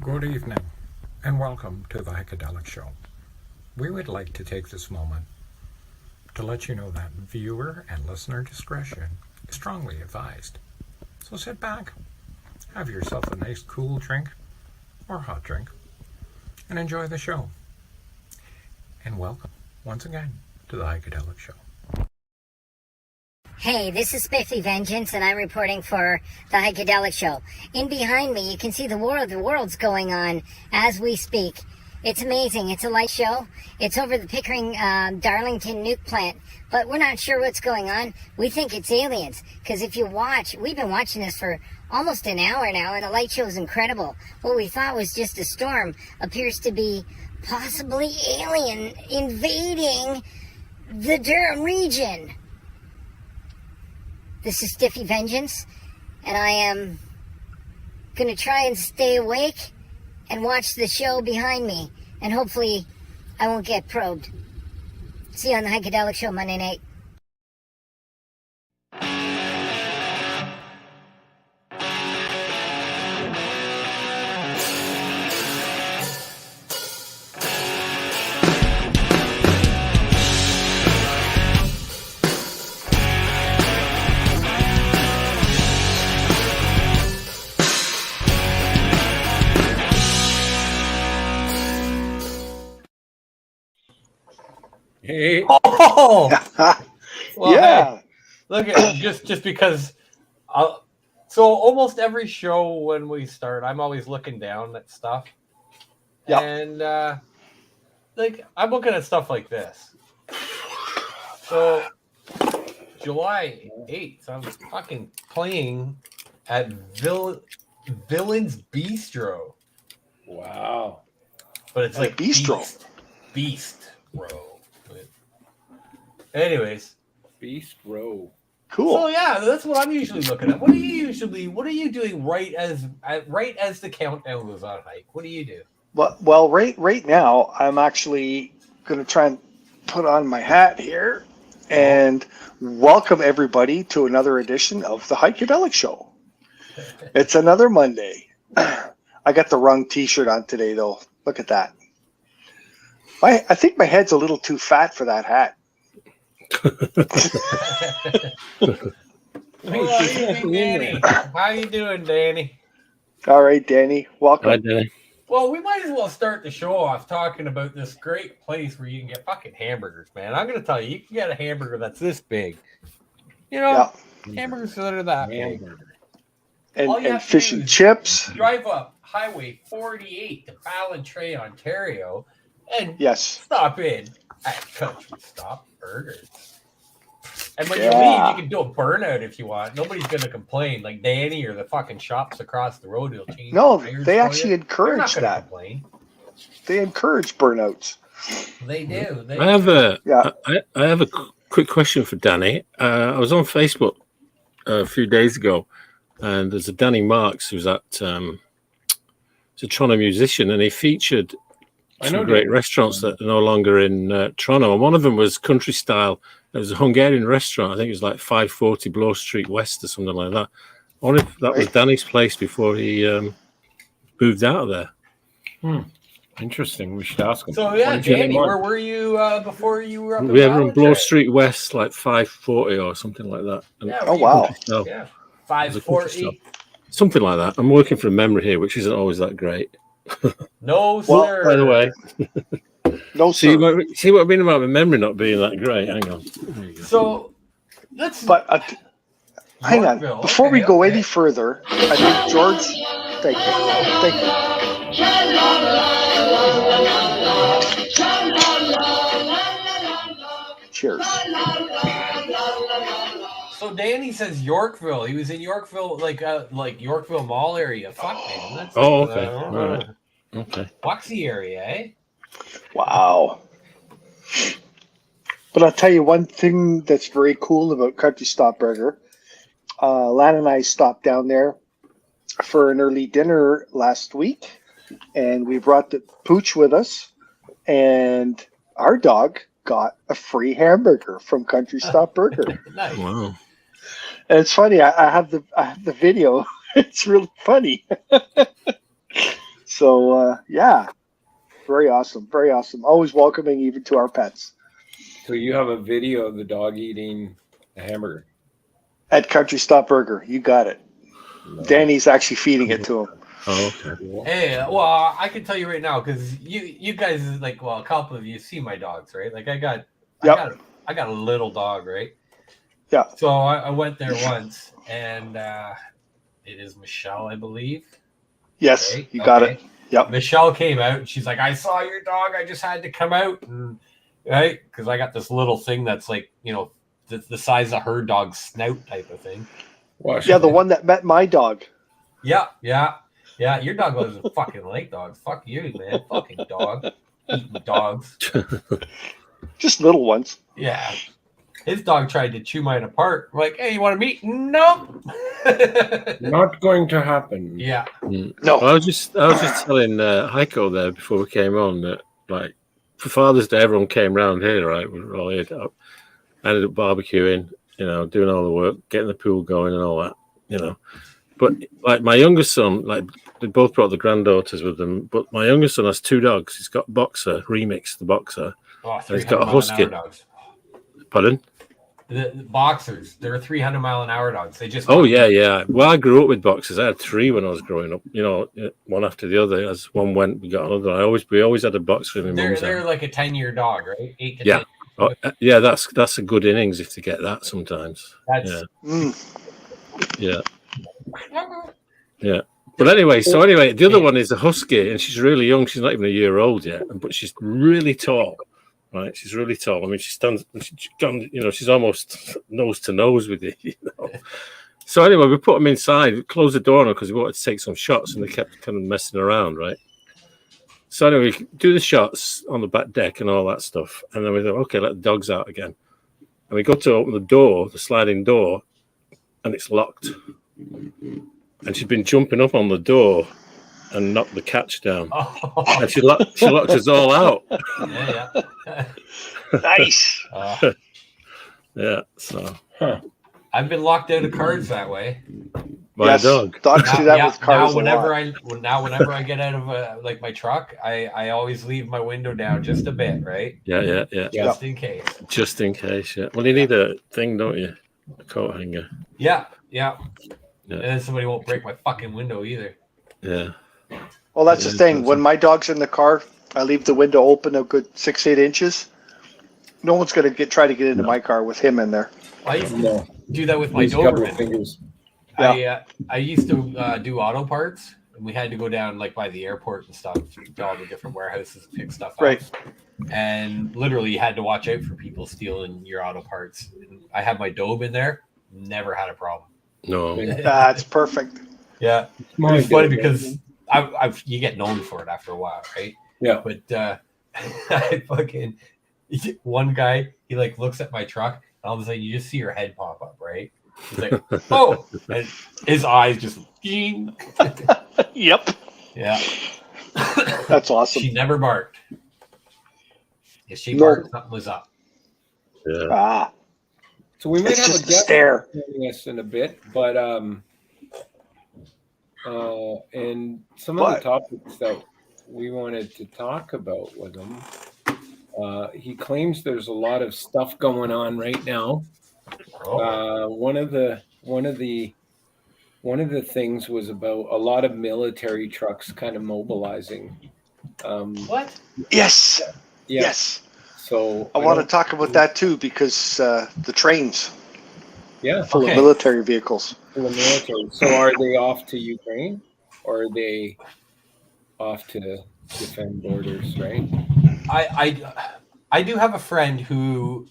Good evening, and welcome to the Heikadelic Show. We would like to take this moment to let you know that viewer and listener discretion is strongly advised. So sit back, have yourself a nice cool drink or hot drink, and enjoy the show. And welcome once again to the Heikadelic Show. Hey, this is Spiffy Vengeance, and I'm reporting for the Heikadelic Show. In behind me, you can see the world's going on as we speak. It's amazing. It's a light show. It's over the Pickering Darlington nuke plant, but we're not sure what's going on. We think it's aliens, because if you watch, we've been watching this for almost an hour now, and the light show is incredible. What we thought was just a storm appears to be possibly alien invading the Durham region. This is Stiffy Vengeance, and I am going to try and stay awake and watch the show behind me, and hopefully I won't get probed. See you on the Heikadelic Show Monday night. Hey. Oh, well, yeah. Hey, look at just because. So almost every show when we start, I'm always looking down at stuff, and like I'm looking at stuff like this. So July 8th, I was fucking playing at Villain's Bistro. Wow. But it's like Bistro. Beast Row. Anyways, Beast Row. Cool. So yeah, that's what I'm usually looking at. What are you doing right as the countdown goes on, Hike? What do you do? Well, right now I'm actually going to try and put on my hat here and welcome everybody to another edition of the Heikadelic Show. It's another Monday. I got the wrong T-shirt on today, though. Look at that. I think my head's a little too fat for that hat. Danny. How you doing, Danny? All right, Danny. Welcome. Hi, Danny. Well, we might as well start the show off talking about this great place where you can get fucking hamburgers, man. I'm going to tell you, you can get a hamburger that's this big. You know, hamburgers that are that big. And fish and chips. Drive up Highway 48 to Ballantrae, Ontario, and stop in at Country Stop Burgers. And when you leave, you can do a burnout if you want. Nobody's going to complain. Like Danny or the fucking shops across the road will change. No, they actually encourage that. Complain. They encourage burnouts. They do. I have a quick question for Danny. I was on Facebook a few days ago, and there's a Danny Marks who's he's a Toronto musician, and he featured some great restaurants that are no longer in Toronto, and one of them was Country Style. It was a Hungarian restaurant. I think it was like 540 Bloor Street West or something like that. I wonder if that was Danny's place before he moved out of there. Interesting. We should ask him. So yeah, Danny, where were you before you were up in We were in Bloor Street West, like 540 or something like that. And wow. Yeah, 540. Something like that. I'm working from memory here, which isn't always that great. No, sir. By the way. No, see what I mean about my memory not being that great. Hang on. So let's. But hang on. Before we go any further, I think George. Thank you. Cheers. So Danny says Yorkville. He was in Yorkville, like Yorkville Mall area. Fuck, man. That's okay. All right. Okay. Waxy area, eh? Wow. But I'll tell you one thing that's very cool about Country Stop Burger. Lan and I stopped down there for an early dinner last week, and we brought the pooch with us, and our dog got a free hamburger from Country Stop Burger. Nice. Wow. And it's funny. I have the video. It's really funny. So yeah, very awesome, very awesome. Always welcoming, even to our pets. So you have a video of the dog eating a hamburger. At Country Stop Burger, you got it. No. Danny's actually feeding it to him. Oh, okay. Hey, well, I can tell you right now because you guys like, well, a couple of you see my dogs, right? Like I got a little dog, right? Yeah. So I went there once, and it is Michelle, I believe. Yes, Right? you got it. Yep. Michelle came out, and she's like, "I saw your dog. I just had to come out," and, right? Because I got this little thing that's like, the size of her dog's snout type of thing. Yeah, the one that met my dog. Yeah. Your dog doesn't fucking like dogs. Fuck you, man. Fucking dog. Eating dogs. Just little ones. Yeah. His dog tried to chew mine apart. We're like, hey, you want to meet? Nope. Not going to happen. Yeah. No. Well, I was just telling Heiko there before we came on that, like, for Father's Day, everyone came round here, right? We were all here. I ended up barbecuing, doing all the work, getting the pool going and all that, But like my youngest son, like they both brought the granddaughters with them. But my youngest son has two dogs. He's got Boxer, Remix, the Boxer. Oh, And he's got a husky. Pardon? Pardon? The boxers, they're 300-mile-an-hour dogs. They just Oh yeah. Well, I grew up with boxers. I had three when I was growing up. One after the other. As one went, we got another. We always had a boxer in my mum's They're house. like a 10-year dog, right? 8 to Yeah. 10. Oh, yeah, that's a good innings if they get that sometimes. That's Yeah. But anyway, the other one is a husky, and she's really young. She's not even a year old yet, but she's really tall. Right, she's really tall. I mean, she stands. She's almost nose to nose with you. So anyway, we put them inside, we closed the door on her because we wanted to take some shots, and they kept kind of messing around, right? So anyway, we do the shots on the back deck and all that stuff, and then we thought, okay, let the dogs out again. And we go to open the door, the sliding door, and it's locked. And she'd been jumping up on the door and knocked the catch down. Oh. And she locked us all out. Yeah. Nice. Yeah, so I've been locked out of cards that way. by a dog. Dogs do that with cars. Now, whenever I get out of like my truck, I always leave my window down just a bit, right? Yeah. Just in case. Just in case, yeah. Well, you need a thing, don't you? A coat hanger. Yeah. And then somebody won't break my fucking window either. Yeah. Well, that's the thing. When my dog's in the car, I leave the window open a good 6-8 inches. No one's going to try to get into my car with him in there. I used to do that with my Use a couple of Doberman. fingers. I used to do auto parts, and we had to go down like by the airport and stuff to all the different warehouses to pick stuff up. Right. And literally, you had to watch out for people stealing your auto parts. And I had my Dobe in there, never had a problem. No. That's perfect. Yeah, it's funny because you get known for it after a while, right? Yeah. But I fucking one guy, he like looks at my truck, and all of a sudden you just see your head pop up, right? He's like, "Oh!" And his eyes just. Yep. Yeah. That's awesome. She never barked. If she barked, something was up. Yeah. So we might It's have just a a guest stare. joining us in a bit, but and some of the topics that we wanted to talk about with him. He claims there's a lot of stuff going on right now. One of the things was about a lot of military trucks kind of mobilizing. What? Yes. Yeah. Yes. So I want to talk about that too because the trains full Okay. of military vehicles. for the military. So are they off to Ukraine, or are they off to defend borders? Right. I do have a friend who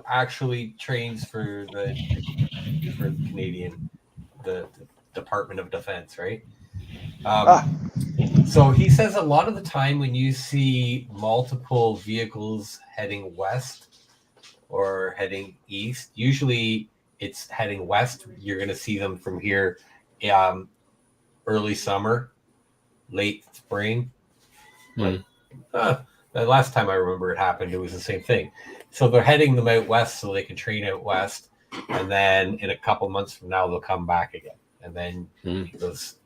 actually trains for the Canadian the Department of Defense, right? So he says a lot of the time when you see multiple vehicles heading west or heading east, usually it's heading west. You're going to see them from here early summer, late spring. Hmm. The last time I remember it happened, it was the same thing. So they're heading them out west so they can train out west. And then in a couple months from now, they'll come back again. And then those,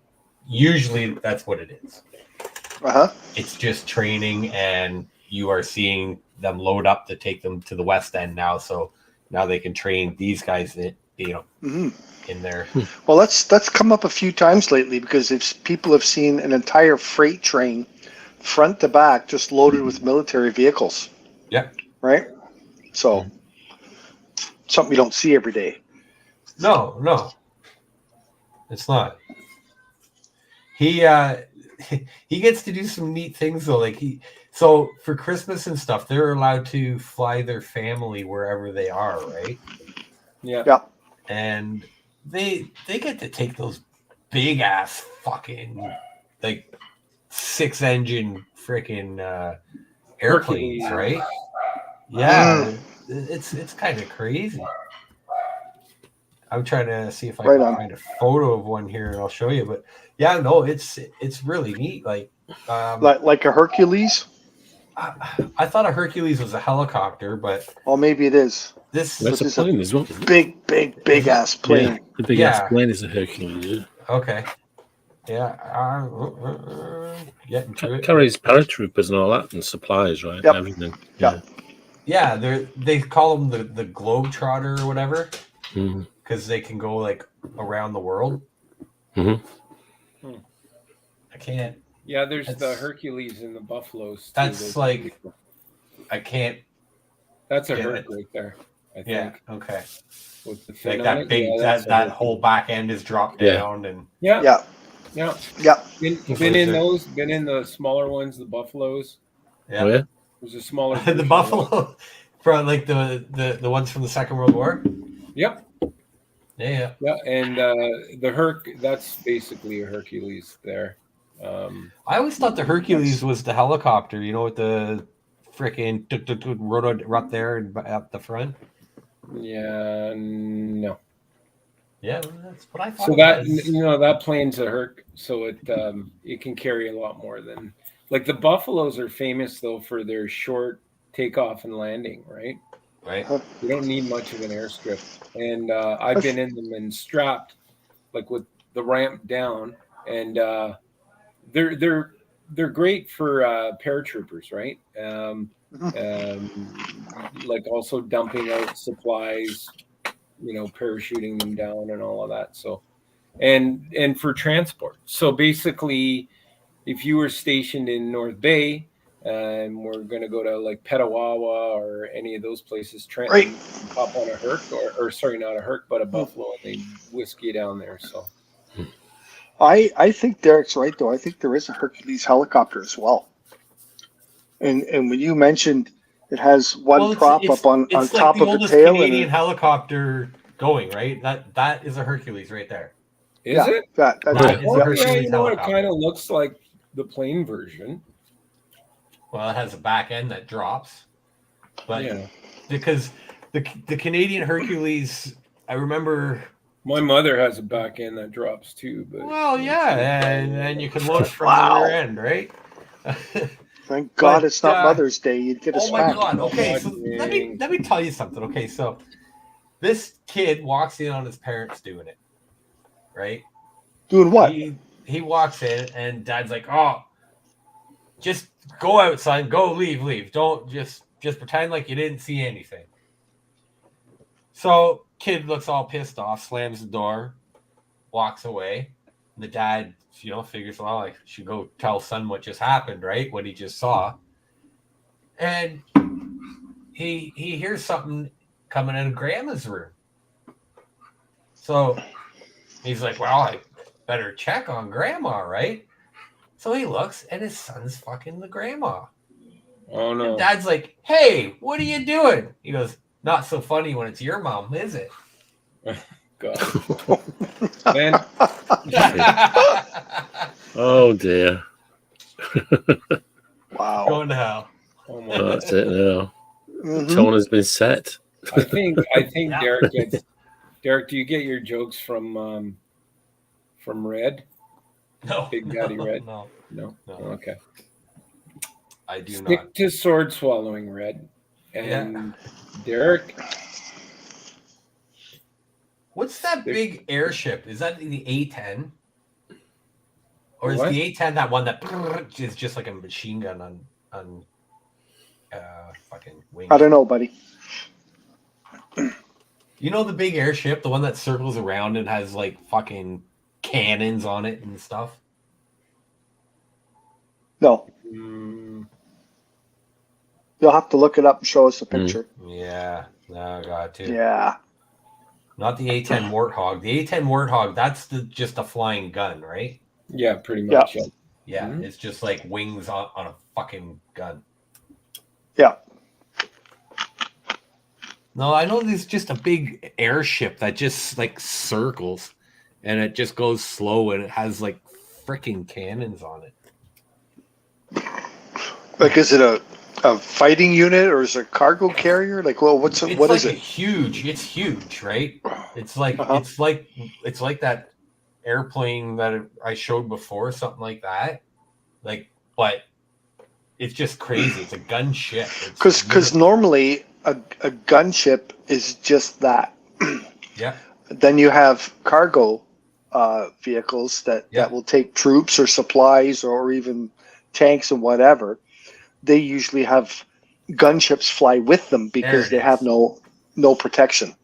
usually that's what it is. It's just training, and you are seeing them load up to take them to the West End now. So now they can train these guys that, in there. Well, that's come up a few times lately, because if people have seen an entire freight train front to back just loaded with military vehicles. Yeah. Right? So something you don't see every day. No. It's not. He gets to do some neat things though. So for Christmas and stuff, they're allowed to fly their family wherever they are, right? Yeah. And they get to take those big ass fucking 6-engine freaking airplanes, Hercules. right? Yeah, it's kind of crazy. I'm trying to see if I can find a photo of one here, and I'll show you. But yeah, no, it's really neat. Like a Hercules. I thought a Hercules was a helicopter, but maybe it is. That's a plane as well. Big ass plane. Yeah, the big ass plane is a Hercules. Yeah. Okay. Yeah. Getting to it. Carries paratroopers and all that, and supplies, right? Yep. Everything. Yep. Yeah, they call them the Globetrotter or whatever, Mm-hmm. because they can go around the world. Mm-hmm. I can't. Yeah, there's the Hercules and the Buffaloes. Too. That's I can't. That's a Herc right there. I think. Yeah. Okay. With the fin that on big it. that whole back end is dropped down and. Yeah. Been in those. Been in the smaller ones, the Buffaloes. Yeah. Oh, yeah. There's a smaller. The Buffalo, from the ones from the Second World War. Yep. Yeah. Yeah, and the Herc, that's basically a Hercules there. I always thought the Hercules was the helicopter, with the freaking rotor up there and up the front. Yeah, no. Yeah, that's what I thought. So that plane's a Herc, so it can carry a lot more than the Buffaloes are famous though for their short takeoff and landing, right? Right. You don't need much of an airstrip, and I've been in them and strapped, with the ramp down, and they're great for paratroopers, right? Also dumping out supplies, parachuting them down and all of that. So, and for transport. So basically, if you were stationed in North Bay, and we're going to go to Petawawa or any of those places, Trenton, pop on a Herc, or sorry, not a Herc, but a Buffalo, and they whisk you down there. So, I think Derek's right though. I think there is a Hercules helicopter as well. And when you mentioned it has one prop up on top of the tail, Canadian helicopter going, right? That is a Hercules right there. Is it? That's a Hercules helicopter. It kind of looks like the plane version. Well, it has a back end that drops, but yeah, because the Canadian Hercules, I remember. My mother has a back end that drops too, but and you can load it from the rear end, right? Thank God it's not Mother's Day. You'd get a smack. Oh my God! Okay, so let me tell you something. Okay, so this kid walks in on his parents doing it, right? Doing what? He walks in and Dad's like, "Oh, just go outside, go leave. Don't just pretend like you didn't see anything." So kid looks all pissed off, slams the door, walks away. The dad, figures, well, I should go tell son what just happened, right? What he just saw. And he hears something coming in Grandma's room. So he's like, well, I better check on Grandma, right? So he looks, and his son's fucking the grandma. Oh, no. And Dad's like, hey, what are you doing? He goes, not so funny when it's your mom, is it? God. Man. Oh, dear. Wow. Going to hell. Oh, my That's it now. Mm-hmm. The tone has been set. I think Derek gets... Derek, do you get your jokes from Red? No. Big Daddy Red? No. Okay. I do Stick not. to sword swallowing, Red. And Derek. What's that big airship? Is that the A-10? Or is What? the A10 that one that is just like a machine gun on fucking wings? I don't know, buddy. You know the big airship, the one that circles around and has like fucking cannons on it and stuff? No. Mm, You'll have to look it up and show us a picture. Yeah, no, got to. Yeah. Not the A10 Warthog. The A10 Warthog, that's just a flying gun, right? yeah, pretty much. Yeah. Yeah, Mhm. it's just like wings on a fucking gun. Yeah. No, I know there's just a big airship that just like circles and it just goes slow and it has like freaking cannons on it. Like, is it a fighting unit or is it a cargo carrier? Like, well, what is It's it? It's huge, right? It's like Uh-huh. it's like that airplane that I showed before, something like that. Like, but it's just crazy. It's a gunship. Because normally a gunship is just that. Yeah. Then you have cargo vehicles that will take troops or supplies or even tanks and whatever. They usually have gunships fly with them because they have no protection.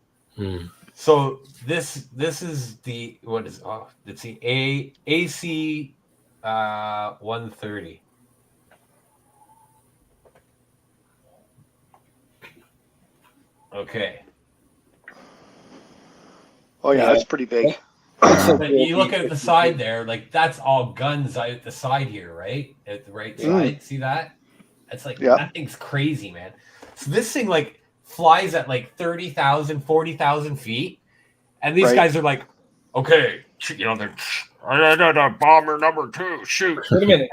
So this is the it's the AC 130. Okay. Oh yeah, that's pretty big. But you look at the side there, like that's all guns out the side here, right? At the right side. See that? It's like that thing's crazy, man. So this thing like flies at like 30,000, 40,000 feet. And these guys are like, okay, you know, they're bomber number 2, shoot. Wait a minute.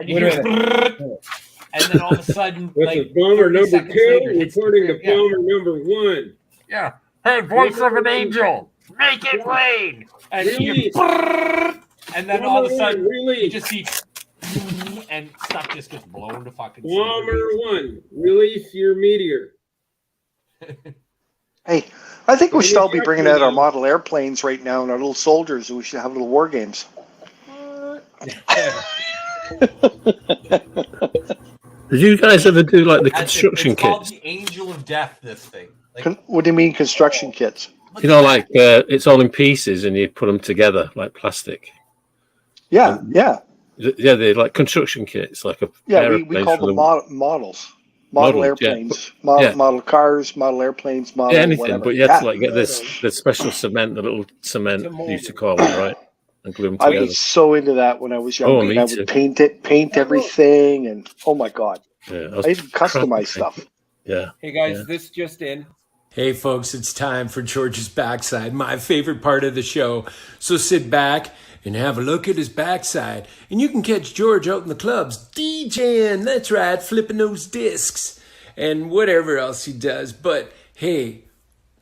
And then all of a sudden, This like is bomber number 2 later, reporting to bomber number 1. Yeah. Hey, voice of an angel, make it rain. And and then all of a sudden, you just see and stuff just gets blown to fucking bomber 1, release your meteor. Hey, I think we should all be bringing out our model airplanes right now and our little soldiers. We should have little war games. Did you guys ever do like the construction it's called kits? the Angel of Death, this thing. Like, What do you mean construction kits? You know, like it's all in pieces and you put them together like plastic. Yeah. They're like construction kits, like a We call them models. Model airplanes, model cars, model airplanes, model anything. whatever. But you have to like get the special cement, the little cement you used to call it, right? And glue them together. I was so into that when I was younger. Me I too. would paint everything, and oh my god, I even customize stuff. Yeah. Hey guys, this just in. Hey folks, it's time for George's backside, my favorite part of the show. So sit back and have a look at his backside, and you can catch George out in the clubs DJing. That's right, flipping those discs and whatever else he does. But hey,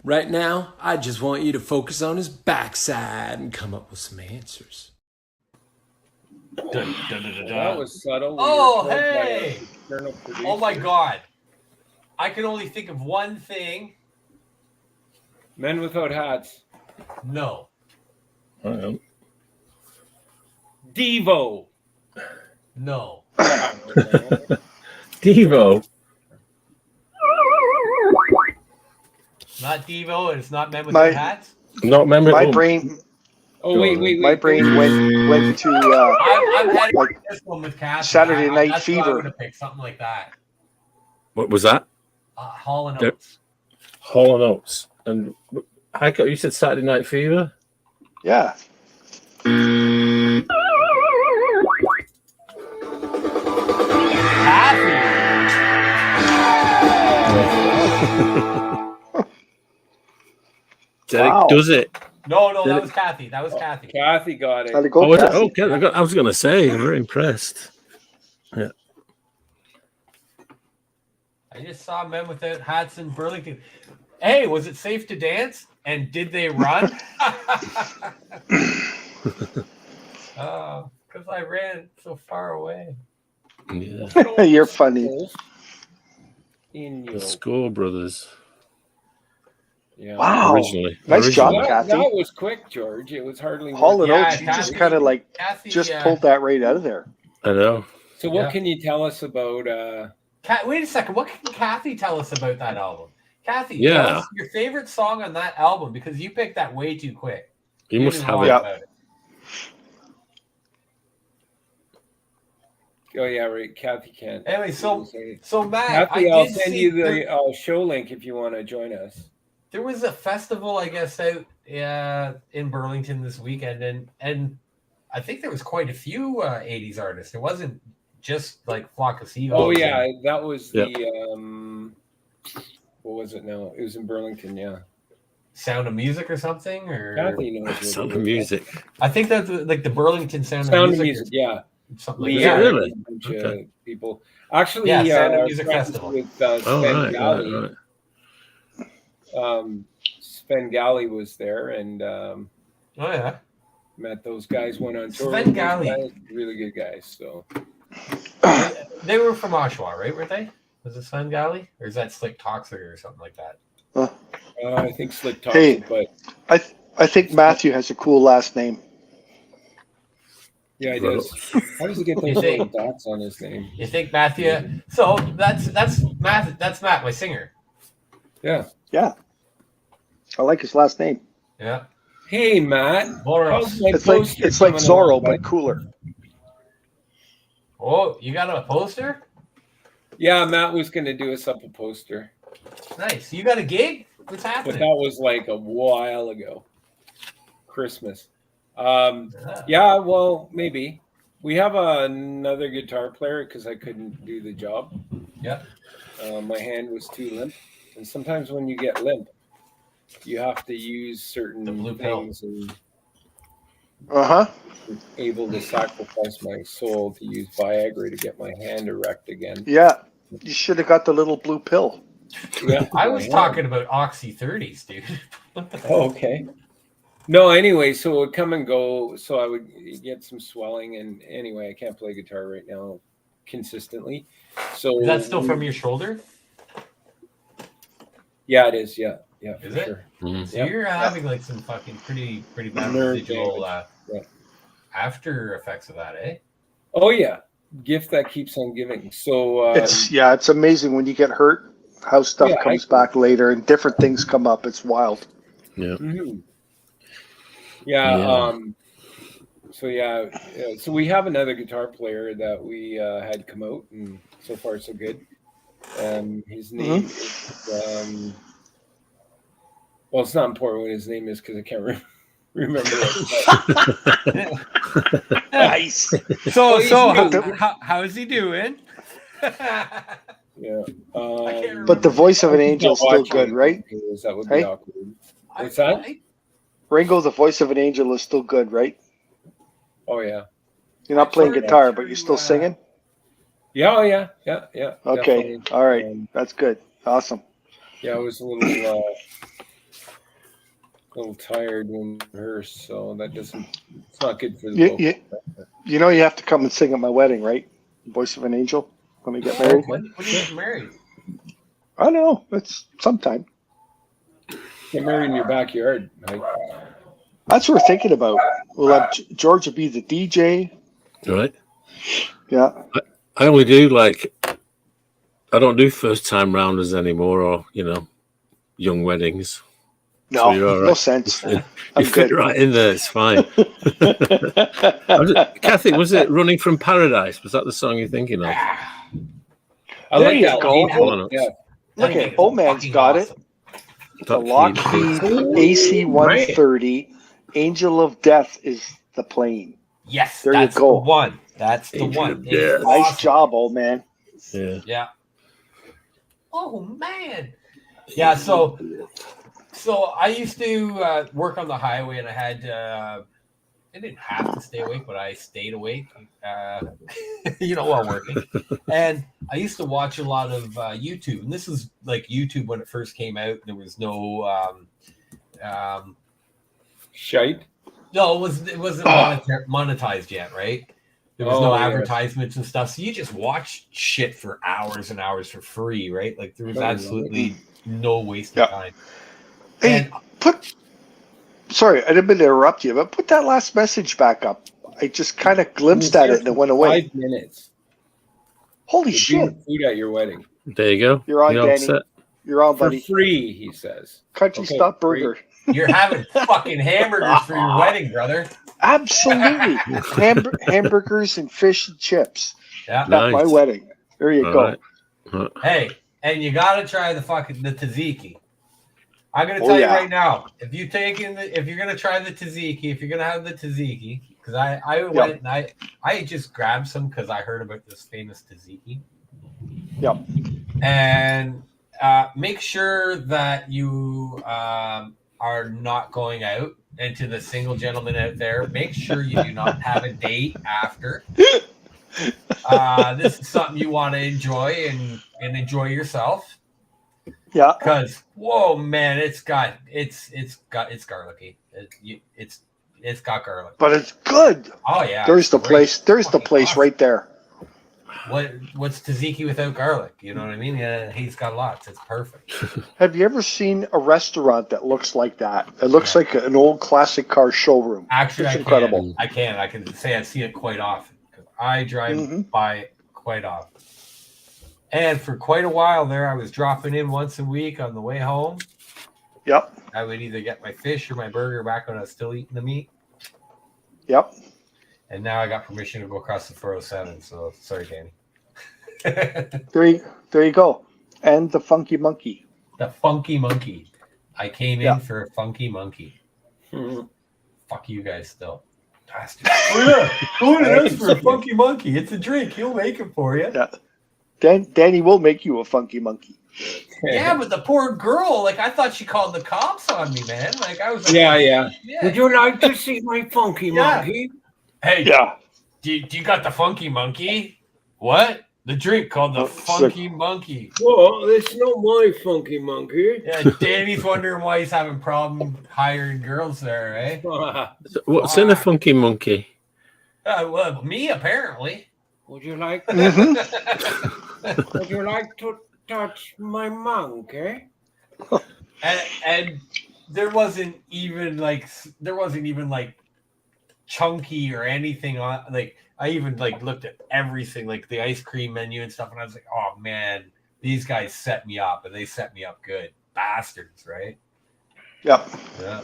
right now, I just want you to focus on his backside and come up with some answers. That was subtle. oh, hey! Oh my god. I can only think of one thing. Men without hats. No. Devo. No. Devo. Not Devo, and it's not Men with Hats. Not remember. My brain. Oh wait. My brain went to I'm heading like this one with Cassie. Saturday Night that's what I Fever. would have picked, something like that. What was that? Hall and Oates. Hall and Oates. And Heiko, you said Saturday Night Fever? Yeah. Derek does it. No, that was Kathy. That was Kathy. Kathy got it. How'd it go, Oh, Kathy? okay. I was going to say, I'm very impressed. Yeah. I just saw Men Without Hats in Burlington. Hey, was it safe to dance? And did they run? Because I ran so far away. Yeah. You're funny. In The your... Score Brothers. Yeah. Wow. Originally. Nice job, That, Kathy. that was quick, George. It was hardly Hall and Yeah, Oates, you just Kathy- kind of like Kathy, just pulled that right out of there. I know. So what Yeah. can you tell us about Wait a second. What can Kathy tell us about that album? Kathy, Yeah. tell us your favorite song on that album because you picked that way too quick. You must didn't have lie it. Yeah. about it. Oh yeah, right. Kathy can't. Anyway, so Matt, Kathy, I I'll did send see you the show link if you want to join us. there was a festival, I guess, out in Burlington this weekend, and I think there was quite a few 80s artists. It wasn't just like Flock of Seagulls. Oh yeah, that was Yep. the what was it now? It was in Burlington, yeah. Sound of Music or something, or Kathy knows what Sound it of is. Music. I think that's like the Burlington Sound of Sound of Music, Music, yeah. or something like Lee, that. really? a bunch Okay. of people. Actually, Yeah, Sound of Music friends Festival. with Oh, Sven right, Galley. right. Sven Galley was there and Oh yeah, met those guys. Went on tour. Sven with those Galley. guys, really good guys. So they were from Oshawa, right? Were they? Was it Sven Galley, or is that Slick Toxic or something like that? I think Slick Toxic, Hey. but I think Matthew has a cool last name. yeah, he does. How does he get those little dots on his name? You think Matthew? So that's Matt. That's Matt, my singer. Yeah. Yeah. I like his last name. Yeah. Hey, Matt. Boros. How's my It's like poster coming Zorro, along, but bud? cooler. Oh, you got a poster? Yeah, Matt was going to do us up a poster, Nice. You got a gig? What's but happening? that was like a while ago. Christmas. Ah. Yeah, well, maybe. We have another guitar player because I couldn't do the job. Yeah. My hand was too limp. And sometimes when you get limp, you have to use certain The blue pill. things and Uh-huh. able to sacrifice my soul to use Viagra to get my hand erect again. Yeah. You should have got the little blue pill. Yeah, I was talking about Oxy 30s, dude. What the Oh, okay. No, anyway, so it would come and go. So I would get some swelling, and anyway, I can't play guitar right now consistently. So Is that still from your shoulder? Yeah, it is. Yeah, yeah, Is for it? sure. So Yep. you're having like some fucking pretty bad Nerve residual damage. Yeah. after effects of that, eh? Oh yeah, gift that keeps on giving. So It's amazing when you get hurt, how stuff Yeah, comes I- back later and different things come up. It's wild. Yeah. mhm. Yeah. Yeah. So we have another guitar player that we had come out, and so far so good. His name is well, it's not important what his name is because I can't remember it. Nice. How is he doing? Yeah. remember. But the voice of an angel is Not still watching good, right? because that would be Right? awkward. What's that? Ringo, the voice of an angel is still good, right? Oh yeah. You're not playing guitar, but you're still singing? Yeah. Oh yeah. Yeah. Okay. Definitely. All right. That's good. Awesome. Yeah, I was a little tired when we rehearsed, so that doesn't. It's not good for the You, vocal. you, you know you have to come and sing at my wedding, right? Voice of an angel when we get married. When are you getting married? I don't know. It's sometime. Get married in your backyard. Like, That's what we're thinking about. We'll have George will be the DJ. Right. Yeah. I only do I don't do first time rounders anymore, or young weddings. No, So you're all no right. sense. You I'm fit good. right in there. It's fine. Kathy, was it "Running from Paradise"? Was that the song you're thinking of? I There like you that go. one. Yeah. Look at Old Man's got it. The Top Lockheed key. AC 130 Angel of Death is the plane. Yes, There you that's go. the one. That's the Angel one. of It's Death. Nice awesome. job, old man. Yeah. Yeah. Oh man. Yeah. So I used to work on the highway, and I had I didn't have to stay awake, but I stayed awake. While working, and I used to watch a lot of YouTube. And this is like YouTube when it first came out. There was no. Shite. No, it wasn't monetized yet, right? There was no advertisements and stuff, so you just watched shit for hours and hours for free, right? Like there was absolutely no waste of time. Hey, sorry, I didn't mean to interrupt you, but put that last message back up. I just kind of glimpsed at it and it went away. 5 minutes. Holy They're shit. doing food at your wedding. There you go. You're on, You're all Danny. set. You're on, For buddy. free, he says. Country Okay, Stop free. Burger. You're having fucking hamburgers for your wedding, brother. Absolutely. Hamburgers and fish and chips Yeah. at my Nice. wedding. There you All go. right. Hey, and you gotta try the tzatziki. I'm gonna Oh, tell you yeah. right now, if you're gonna try the tzatziki, if you're gonna have the tzatziki, because I went and I just grabbed some because I heard about this famous tzatziki. Yep. And make sure that you are not going out. And to the single gentleman out there, make sure you do not have a date after. This is something you want to enjoy and enjoy yourself. Yeah. Because whoa, man, it's garlicky. It's got garlic. But it's good. Oh yeah. There's the great. place. There's the Fucking place awesome. right there. What's tzatziki without garlic? You know what I mean? Yeah, he's got lots. It's perfect. Have you ever seen a restaurant that looks like that? It looks like an old classic car showroom. Actually, It's I incredible. can. I can say I see it quite often because I drive by it quite often. And for quite a while there, I was dropping in once a week on the way home. Yep. I would either get my fish or my burger back when I was still eating the meat. Yep. And now I got permission to go across the 407. So sorry, Danny. There you go. And the Funky Monkey. The Funky Monkey. I came in for a Funky Monkey. Fuck you guys still. Bastard. Go to us for a Funky Monkey. It's a drink. He'll make it for you. Yeah. Danny will make you a Funky Monkey. Yeah, but the poor girl, like, I thought she called the cops on me, man. Like, I was like, Yeah. Would you like to see my funky monkey? Hey, Yeah. do you got the Funky Monkey? What? The drink called the Funky Monkey. Well, it's not my funky monkey. Yeah, Danny's wondering why he's having problem hiring girls there, eh? What's in a funky monkey? Well, me, apparently. Would you like Mm-hmm. Would you like to touch my monkey? And there wasn't even like chunky or anything on, like, I even like looked at everything, like the ice cream menu and stuff, and I was like, oh man, these guys set me up, and they set me up good. Bastards, right? Yep. Yeah.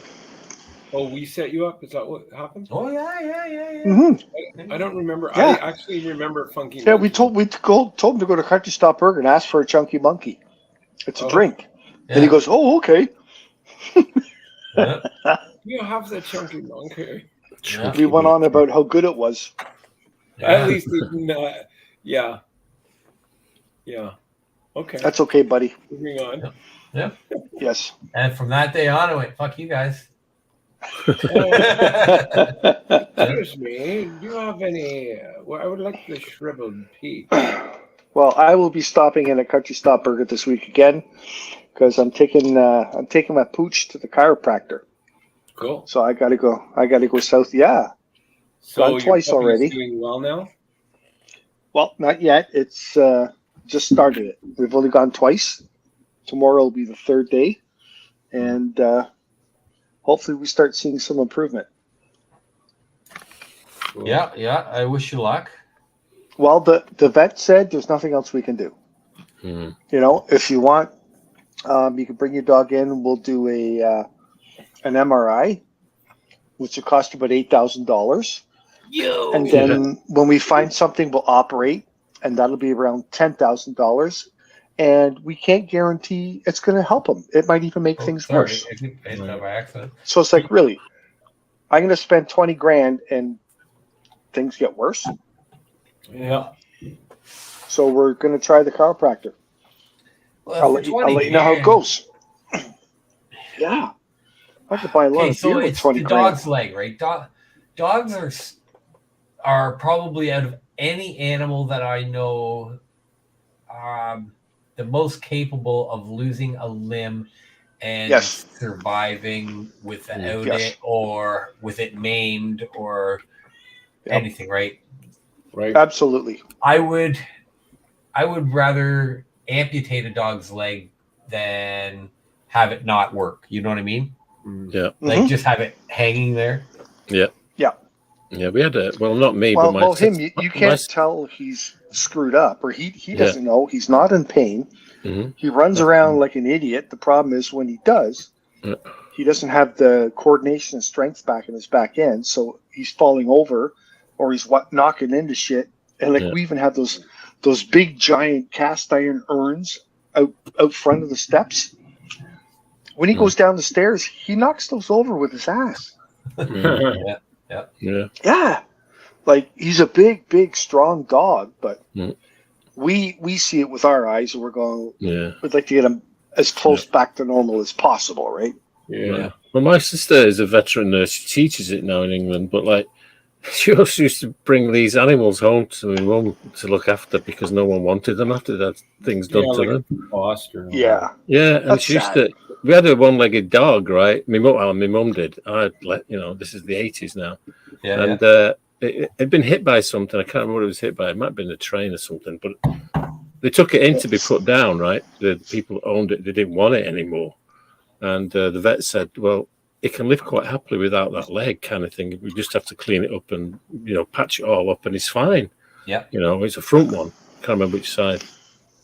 Oh, we set you up? Is that what happened? Oh yeah. Mm-hmm. I don't remember. Yeah. I actually remember funky Yeah, monkey. we told him to go to Country Stop Burger and ask for a Chunky Monkey. It's a drink. And he goes, oh, okay. Yeah. You have the chunky monkey. Yeah. We went on about how good it was. At least it's not. Yeah. Okay. That's okay, buddy. Moving on. Yeah. Yes. And from that day on, I went, fuck you guys. Excuse me. Do you have any? Well, I would like the shriveled peach. Well, I will be stopping in a Country Stop Burger this week again because I'm taking my pooch to the chiropractor. Cool. So I gotta go south. Yeah. So Gone your twice puppy's already. Doing well now. Well, not yet. It's just started it. We've only gone twice. Tomorrow will be the third day, and hopefully we start seeing some improvement. Cool. Yeah. I wish you luck. Well, the vet said there's nothing else we can do. Hmm. You know, if you want, you can bring your dog in. We'll do an MRI, which will cost about $8,000. And then when we find something, we'll operate, and that'll be around $10,000. And we can't guarantee it's going to help him. It might even make things worse. It's not by accident. So it's like, really, I'm going to spend $20,000 and things get worse. Yeah. So we're going to try the chiropractor. Well, I'll let you know how it goes. Yeah. I could buy a lot Okay, of so beer with it's 20 the grand. dog's leg, right? Dogs are probably out of any animal that I know the most capable of losing a limb and Yes. surviving without Yes. it, or with it maimed, or anything, right? Right. Absolutely. I would rather amputate a dog's leg than have it not work. You know what I mean? Yeah. Like just have it hanging there. Yeah. Yeah. Yeah. We had not me, Well, but you can't tell he's screwed up, or he doesn't know. He's not in pain. Mm-hmm. He runs around like an idiot. The problem is when he does, he doesn't have the coordination and strength back in his back end, so he's falling over, or he's knocking into shit. And we even have those big giant cast iron urns out front of the steps. When he goes down the stairs, he knocks those over with his ass. Yeah. Like he's a big, strong dog, but we see it with our eyes, and we're going. Yeah, we'd like to get him as close back to normal as possible, right? Yeah. Well, my sister is a veteran nurse. She teaches it now in England, but like she also used to bring these animals home to my mum to look after because no one wanted them after that things done to them. Foster. Yeah. Yeah, and she used to. We had a one-legged dog, right? My mum did. This is the 80s now, and it had been hit by something. I can't remember what it was hit by. It might have been a train or something, but they took it in to be put down, right? The people who owned it, they didn't want it anymore. And the vet said, well, it can live quite happily without that leg kind of thing. We just have to clean it up and, patch it all up and it's fine. Yeah. It's a front one. Can't remember which side.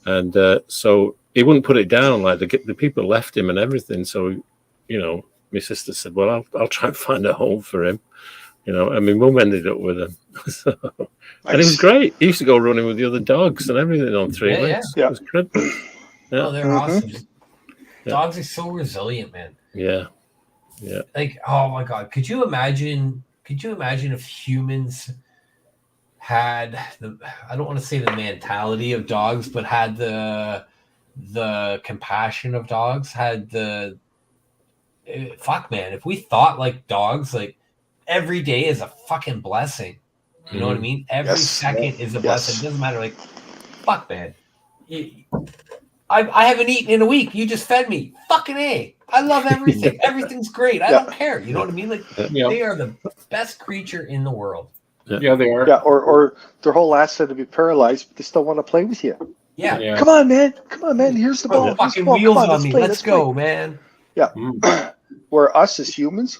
And so he wouldn't put it down. Like the people left him and everything. So, my sister said, well, I'll try and find a home for him. And my mum ended up with him. And it was great. He used to go running with the other dogs and everything on three legs. Yeah. It was incredible. Yeah. Oh, they're awesome. Dogs are so resilient, man. Yeah. Yeah. Like, oh my God. Could you imagine if humans had I don't want to say the mentality of dogs, but had the compassion of dogs, had fuck, man, if we thought like dogs, like every day is a fucking blessing. You know what I mean? Every second is a blessing. It doesn't matter. Like, fuck, man. I haven't eaten in a week. You just fed me. Fucking A. I love everything. Everything's great. I don't care. You know what I mean? Like, they are the best creature in the world. Yeah, they are. Yeah, or their whole asset to be paralyzed, but they still want to play with you. Yeah. Come on, man. Here's the ball. Fucking wheels on me. Let's go, man. Yeah. Where us as humans.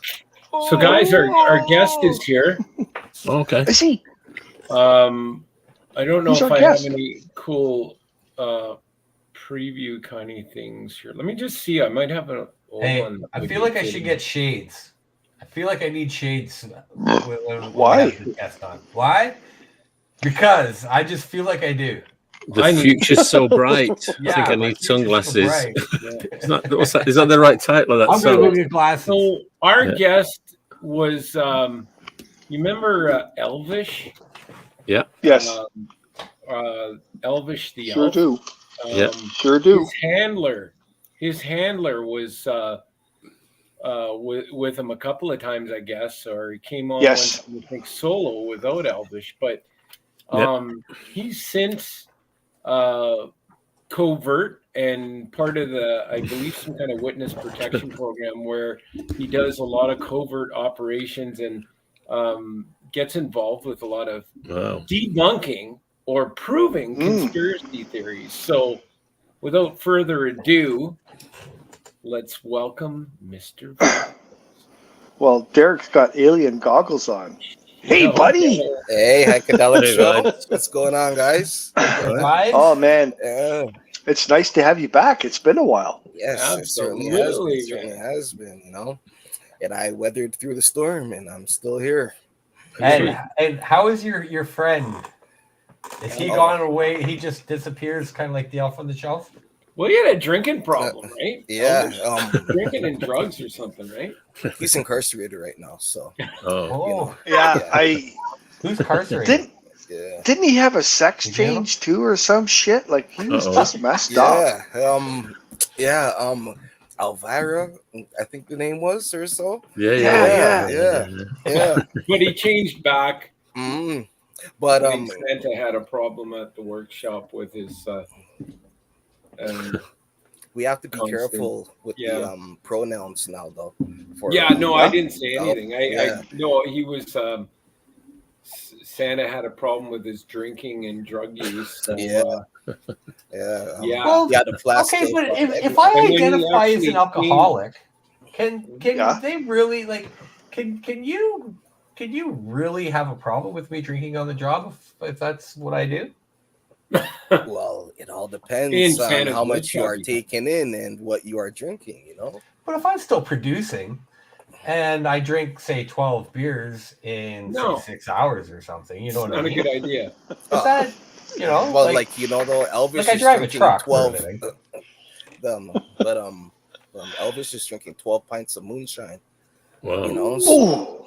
So, guys, our guest is here. Okay. Is he? I don't know if I have any cool preview kind of things here. Let me just see. I might have an old one. I feel like I should get shades. I feel like I need shades. Why? Why? Because I just feel like I do. The future's so bright. I think I need sunglasses. Is that the right title of that song? I'm going to get glasses. So our guest was, you remember Elvish? Yeah. Yes. Elvish the Sure elf. Do. Sure do. His handler was with him a couple of times, I guess, or he came on one time, I think, solo without Elvish, but he's since covert and part of I believe, some kind of witness protection program where he does a lot of covert operations and gets involved with a lot of debunking or proving conspiracy theories. So without further ado, let's welcome Mr. Well, Derek's got alien goggles on. Hey, buddy. Hey, Heikadelic show. What's going on, guys? Oh, man. Yeah. It's nice to have you back. It's been a while. Yes, absolutely. It certainly has been, And I weathered through the storm, and I'm still here. And how is your friend? Is he gone away? He just disappears, kind of like the elf on the shelf? Well, he had a drinking problem, right? Yeah. Drinking and drugs or something, right? He's incarcerated right now, so. Who's incarcerated? Didn't he have a sex change too or some shit? Like he was just messed up. Elvira, I think the name was, or so. Yeah. But he changed back. But Santa had a problem at the workshop with his. We have to be careful with the pronouns now, though. I didn't say anything. I know he was Santa had a problem with his drinking and drug use. So, Yeah. Yeah. yeah. Well, Yeah, the flask. okay, of- but of if everything. I And when he identify as actually an alcoholic, can Yeah. they really like can you really have a problem with me drinking on the job if that's what I do? Well, it all depends In on Santa's how wood much you shop, are you can. taking in and what you are drinking, you know? But if I'm still producing and I drink, say, 12 beers in No. say 6 hours or something, you know It's what I not a mean? good idea. Is that Well, like like, you know, though, Elvis like I is drive a drinking truck for a 12. living? But Elvis is drinking 12 pints of moonshine, Wow. you know? Oh,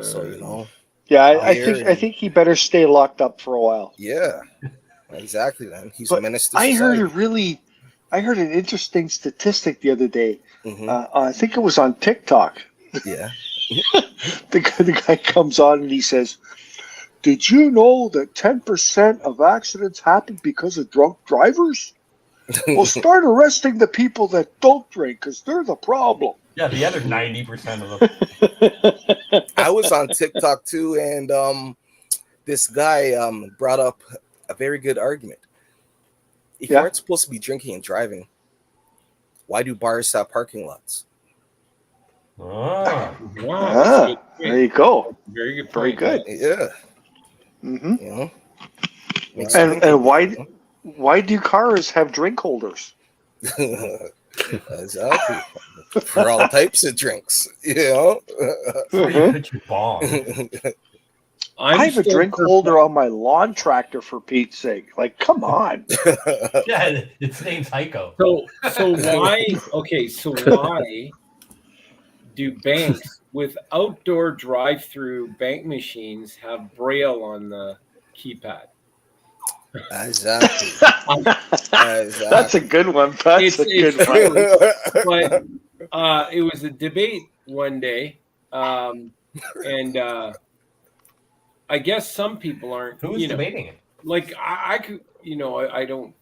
So you know, yeah. I beer think he better stay locked up for a while. yeah, exactly, man. He's a But menace to I heard society. I heard an interesting statistic the other day. Hmm. I think it was on TikTok. Yeah. The guy comes on and he says, "Did you know that 10% of accidents happen because of drunk drivers? Well, start arresting the people that don't drink because they're the problem." Yeah, the other 90% of them. I was on TikTok too, and this guy brought up a very good argument. If you Yeah. aren't supposed to be drinking and driving, why do bars have parking lots? Ah. Wow, that's a good There point. you go. Very good Very point. good. Yeah, Hmm. you know. Makes you think, And why do cars have drink holders? exactly. For all types of drinks, you know. Where you put your bomb. I have a still drink holder on my lawn tractor, for Pete's sake. Like, come on. Yeah, its name's Heiko. So why? Okay, so why do banks with outdoor drive-through bank machines have Braille on the keypad? Exactly. That's a good one. That's a good It's one. true. But it was a debate one day, and I guess some people aren't. Who's debating it? Like I could, I don't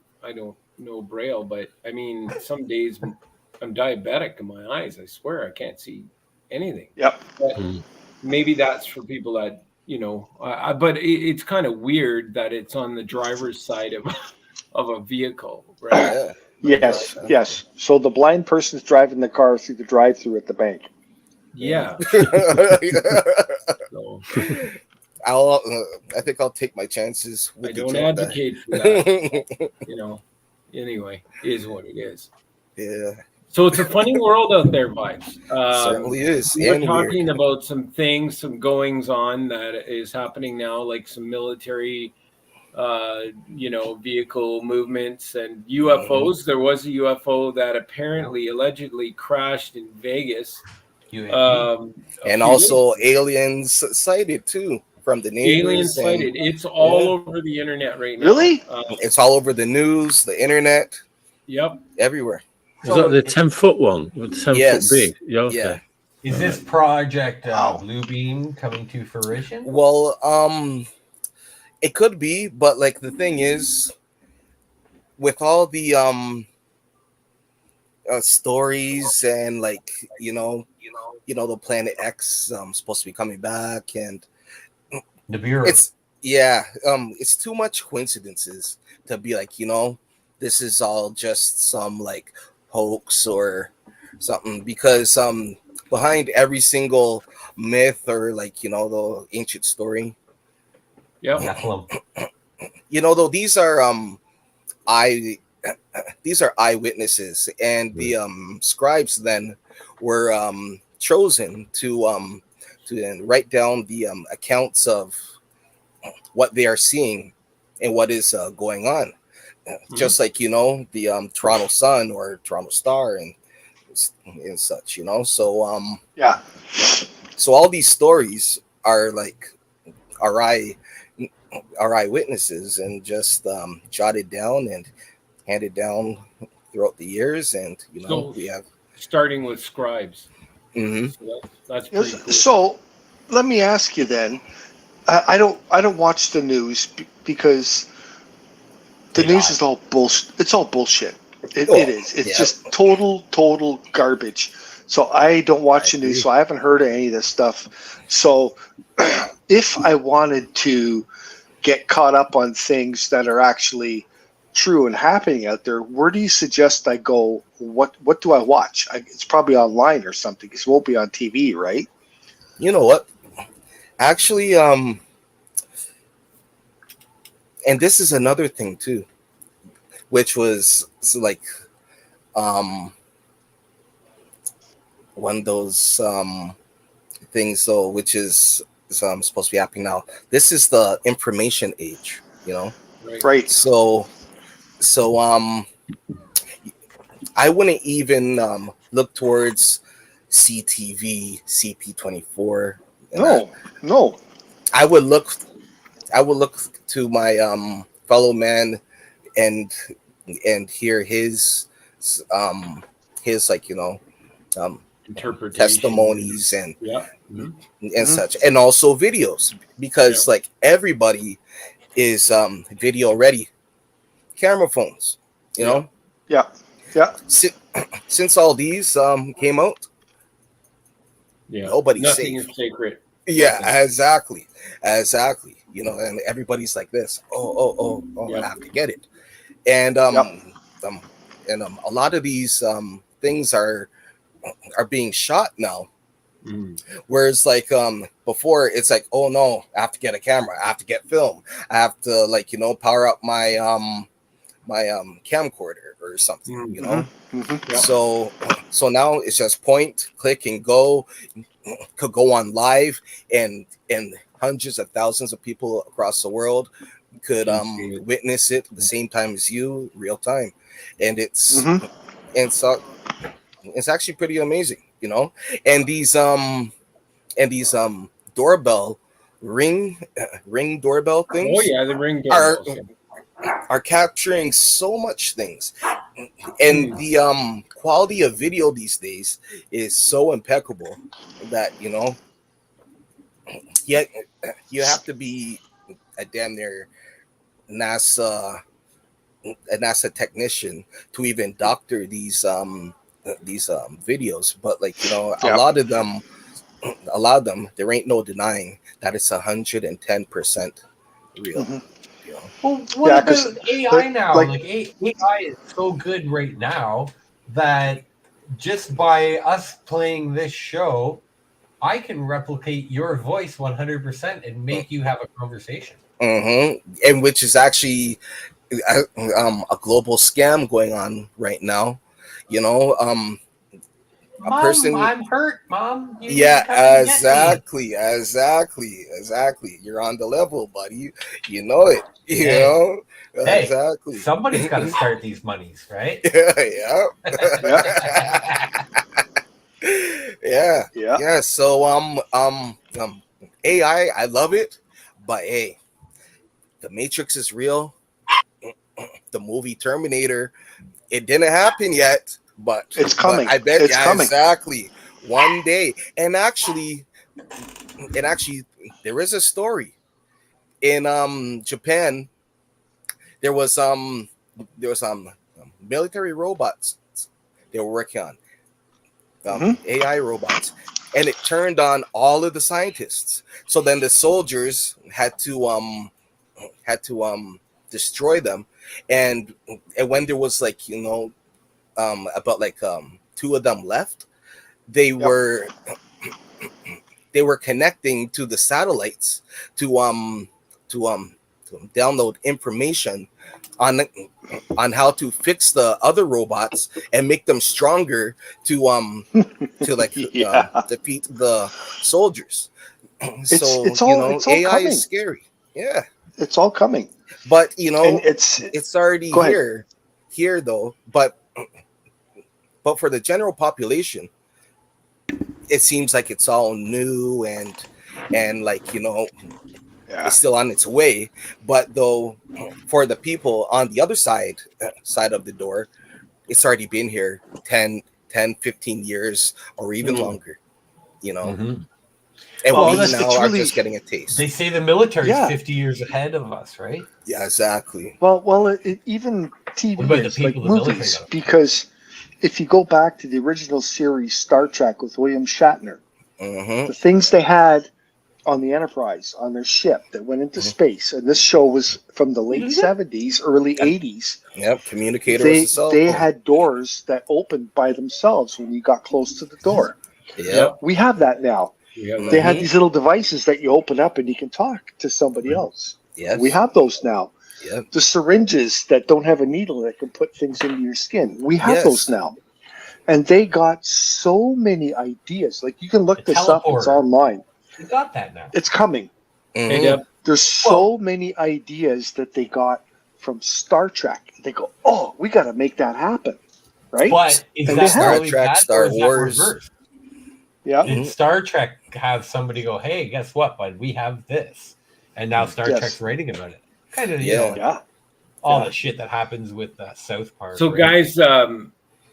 know Braille, but I mean, some days I'm diabetic in my eyes. I swear I can't see anything. Yep. But maybe that's for people that but it's kind of weird that it's on the driver's side of a vehicle, right? Yeah. Yes. So the blind person's driving the car through the drive-through at the bank. Yeah. So, I think I'll take my chances with I the don't joke there. advocate for that. Anyway, is what it is. Yeah, So it's a funny world out there, Vibes. certainly is. We're And talking weird. about some things, some goings on that is happening now, like some military, vehicle movements and UFOs. There was a UFO that apparently, allegedly crashed in Vegas. And also aliens sighted too from the neighbors. Aliens sighted. It's all over the internet right now. Really? It's all over the news, the internet. Yep. Everywhere. Was that the 10-foot one? The 10-foot Yes. big? Yeah. Okay. Yeah. Is this project Bluebeam coming to fruition? Well, it could be, but like the thing is, with all the stories and like the Planet X supposed to be coming back, and The Bureau. it's too much coincidences to be like this is all just some like hoax or something, because behind every single myth or like the ancient story, Yep. though these are eyewitnesses, and the scribes then were chosen to then write down the accounts of what they are seeing and what is going on. Just like the Toronto Sun or Toronto Star and such, so Yeah. so all these stories are like our eyewitnesses and just jotted down and handed down throughout the years, and So- we have Starting with scribes. Mhm. So that's pretty cool. So let me ask you then. I don't watch the news because the news is all bullshit. It's all bullshit. It is. It's just total garbage. So I don't watch the news, so I haven't heard of any of this stuff. So if I wanted to get caught up on things that are actually true and happening out there, where do you suggest I go? What do I watch? It's probably online or something, because it won't be on TV, right? You know what? Actually, and this is another thing too, which was like one of those things though, which is supposed to be happening now. This is the information age, you know. Right. So I wouldn't even look towards CTV, CP24. No. I would look to my fellow man and hear his like, you know, testimonies and such, and also videos, because like everybody is video ready, camera phones, you know. Since all these came out, nobody's Nothing safe. is sacred. Yeah, exactly. You know, and everybody's like this. Oh, I have to get it. And a lot of these things are being shot now. Whereas like before, it's like, oh no, I have to get a camera, I have to get film, I have to, like, you know, power up my camcorder or something, you know. So now it's just point, click, and go. Could go on live, and hundreds of thousands of people across the world could witness it at the same time as you, real time, and it's actually pretty amazing, you know. And these doorbell ring doorbell things, the ring doorbells are capturing so much things, and the quality of video these days is so impeccable that, you know, yet you have to be a damn near NASA technician to even doctor these videos. But like, you know, a lot of them, there ain't no denying that it's 110% real. You know? Well, what about AI now? Like AI is so good right now that just by us playing this show, I can replicate your voice 100% and make you have a conversation. And which is actually a global scam going on right now. You know, Mom, person. I'm hurt, Mom. Exactly. You're on the level, buddy. You know it. You know. Hey, exactly. Somebody's got to start these monies, right? Yeah. So AI, I love it, but hey, the Matrix is real. The movie Terminator, it didn't happen yet, but it's coming. But I bet it's coming. Exactly. One day. And actually there is a story in Japan. There was military robots they were working on, AI robots, and it turned on all of the scientists. So then the soldiers had to destroy them, and when there was, like, you know, about like two of them left, they were connecting to the satellites to download information on how to fix the other robots and make them stronger to like defeat the soldiers. So it's all AI coming. Is scary. Yeah, it's all coming. But you know, and it's already here though. But for the general population, it seems like it's all new and like, you know, it's still on its way. But though, for the people on the other side of the door, it's already been here 10, 15 years or even longer, you know. And we now are just getting a taste. They say the military is 50 years ahead of us, right? Yeah, exactly. Well, even TV is like movies, because if you go back to the original series Star Trek with William Shatner, Mm-hmm. the things they had on the Enterprise, on their ship that went into space, and this show was from the late 70s, early 80s. Yep, communicator was a cell They phone. had doors that opened by themselves when you got close to the door. Yep. We have that now. We have They that. had these little devices that you open up and you can talk to somebody else. Yes. We have those now. Yep. The syringes that don't have a needle that can put things into your skin. We have Yes. those now. And they got so many ideas. Like, you can look The this up. It's teleporter. online. We got that now. It's coming. Mhm. Hey, Deb. There's so many ideas that they got from Star Trek. They go, oh, we got to make that happen. Right? But is And that they have. really Star Trek, that, Star or is that Wars. reversed? Yeah. Did Star Trek have somebody go, hey, guess what, bud? We have this. And now Star Yes. Trek's writing about it. Kind of, Yeah. Yeah. all the shit that happens with South Park. So, right? guys,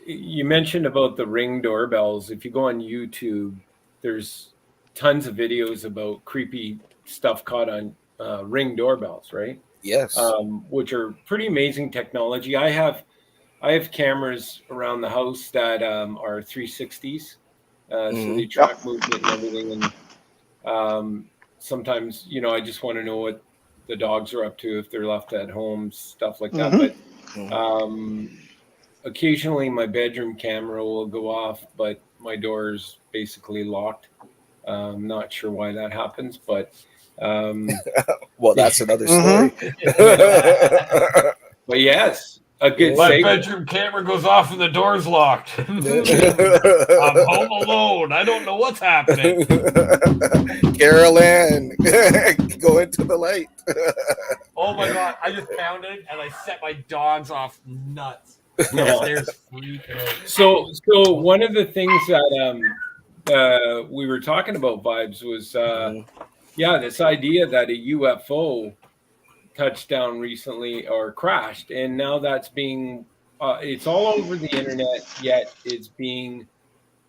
you mentioned about the Ring doorbells. If you go on YouTube, there's tons of videos about creepy stuff caught on Ring doorbells, right? Yes. Which are pretty amazing technology. I have cameras around the house that are 360s, so they track movement and everything. And sometimes, I just want to know what the dogs are up to, if they're left at home, stuff like that. But occasionally my bedroom camera will go off, but my door's basically locked. Not sure why that happens, but well, that's another story. but yes, a good My save. bedroom camera goes off and the door's locked. I'm home alone. I don't know what's happening. Carol Ann, go into the light. Oh my god, I just found it and I set my dogs off nuts. There's freaking out. So one of the things that we were talking about, Vibes, was this idea that a UFO touched down recently or crashed, and now that's being it's all over the internet, yet it's being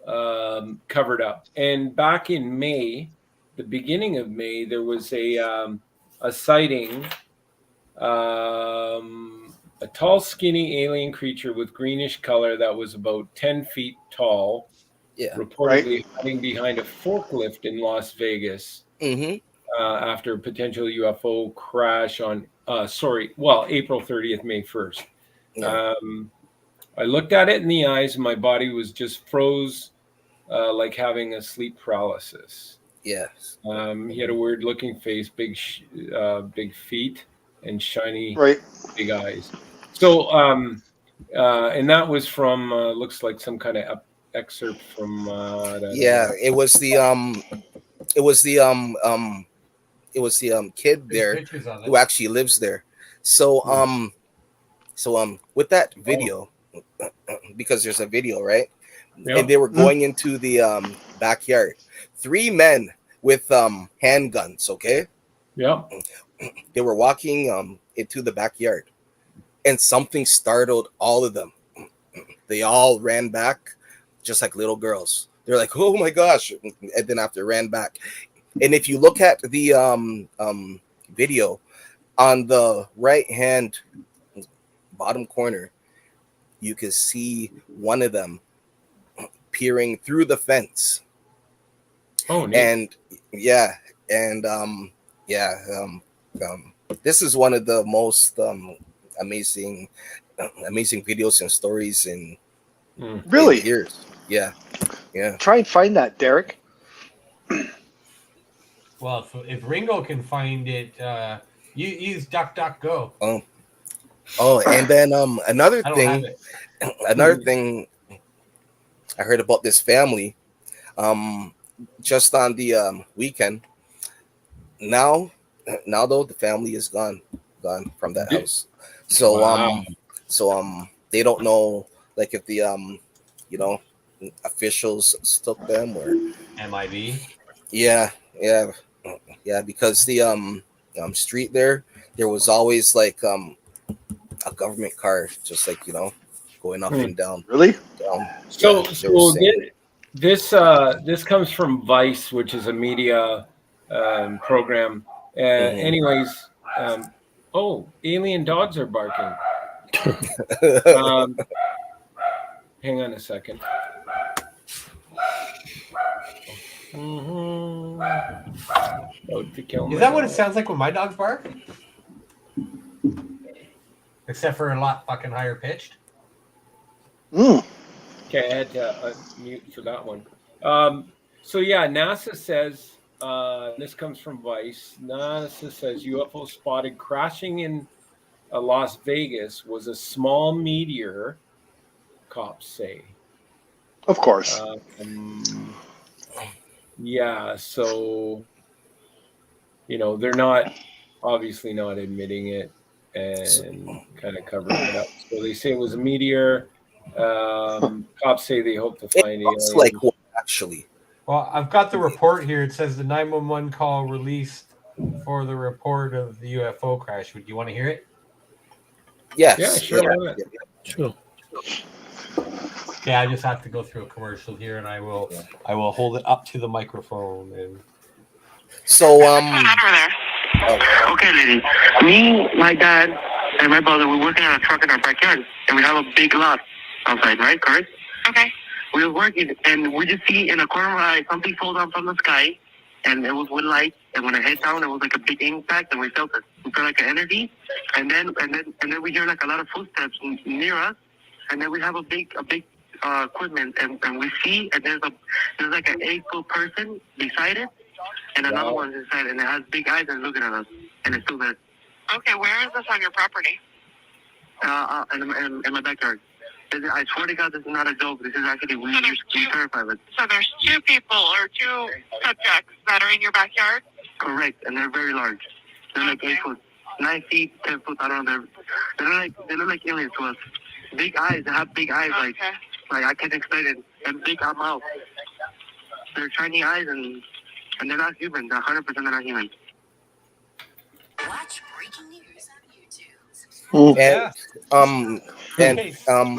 covered up. And back in May, the beginning of May, there was a sighting, a tall, skinny alien creature with greenish color that was about 10 feet tall, reportedly hiding behind a forklift in Las Vegas after a potential UFO crash on, April 30th, May 1st. Yeah. I looked at it in the eyes and my body was just froze, like having a sleep paralysis. Yes. He had a weird looking face, big feet, and shiny big eyes. So, and that was from looks like some kind of excerpt from. It was the kid there who actually lives there. So with that video, because there's a video, right? Yep. And they were going into the backyard. 3 men with handguns. Okay. Yeah. They were walking into the backyard, and something startled all of them. They all ran back, just like little girls. They're like, "Oh my gosh!" And then after ran back. And if you look at the video on the right hand bottom corner, you can see one of them peering through the fence. Oh, neat. And this is one of the most amazing videos and stories in Really? years. Yeah. Try and find that, Derek. Well, if Ringo can find it, you use DuckDuckGo. Oh, and then another I don't have it. thing I heard about this family just on the weekend. Now though, the family is gone from that house. So they don't know, like, if the officials took them or MIB. Yeah, because the street there was always like a government car, just like going up and down. Really? So this comes from Vice, which is a media program. Anyways, alien dogs are barking. Hang on a second. Is that what it sounds like when my dogs bark? Except for a lot fucking higher pitched. Mm. Okay, I had to mute for that one. So yeah, NASA says, this comes from Vice. NASA says UFO spotted crashing in Las Vegas was a small meteor, cops say. Of course. Yeah, so, they're obviously not admitting it and kind of covering it up. So they say it was a meteor. Cops say they hope to find It's aliens. like what, actually? Well, I've got the report here. It says the 911 call released for the report of the UFO crash. Would you want to hear it? Yes. Yeah, sure. Sure. Yeah, I just have to go through a commercial here, and I will hold it up to the microphone. And so Okay, lady. Me, my dad, and my brother, we're working on a truck in our backyard, and we have a big lot outside, right? Correct? Okay. We were working, and we just see in a corner of our eye something fall down from the sky, and it was with light. And when it hit down, it was like a big impact, and we felt it. We felt like an energy, and then we hear like a lot of footsteps near us, and then we have a big equipment, and we see, and there's like an 8-foot person beside it, and another one's inside, and it has big eyes and looking at us, and it's still there. Okay, where is this on your property? In my backyard. I swear to God, this is not a joke. This is actually, we terrified of it. So there's 2 people or 2 subjects that are in your backyard? Correct, and they're very large. They're like 8 foot, 9 feet, 10 foot, I don't know. They look like aliens to us. Big eyes, they have big eyes, like I can't explain it, and big mouth. They're shiny eyes, and they're not human. They're 100% they're not human. Watch breaking news on YouTube.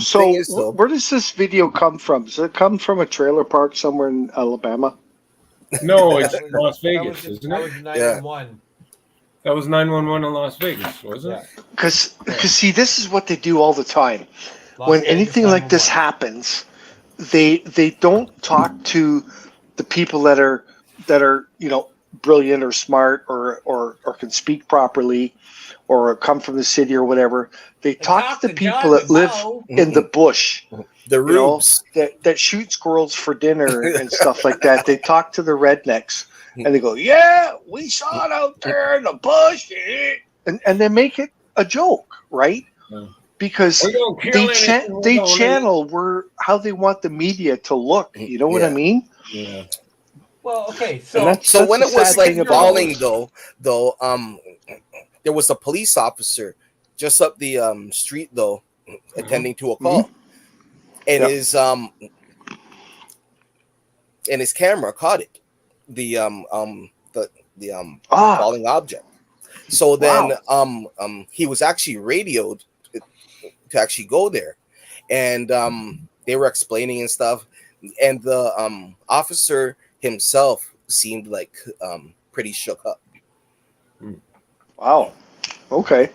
So where does this video come from? Does it come from a trailer park somewhere in Alabama? No, it's Las Vegas, isn't that it? was 911. That was 911 in Las Vegas, wasn't it? Because see, this is what they do all the time. Las When Vegas anything like this 911. happens, they don't talk to the people that are brilliant or smart or can speak properly or come from the city or whatever. They talk to the people that live in the bush, the rubes that shoot squirrels for dinner and stuff like that. They talk to the rednecks and they go, "Yeah, we saw it out there in the bush," and they make it a joke, right? Because they channel how they want the media to look. You know what I mean? Yeah. Well, okay, so when it was like falling though, there was a police officer just up the street though, attending to a call, and his camera caught it, the falling object. So then he was actually radioed to actually go there, and they were explaining and stuff, and the officer himself seemed like pretty shook up. Wow. Okay.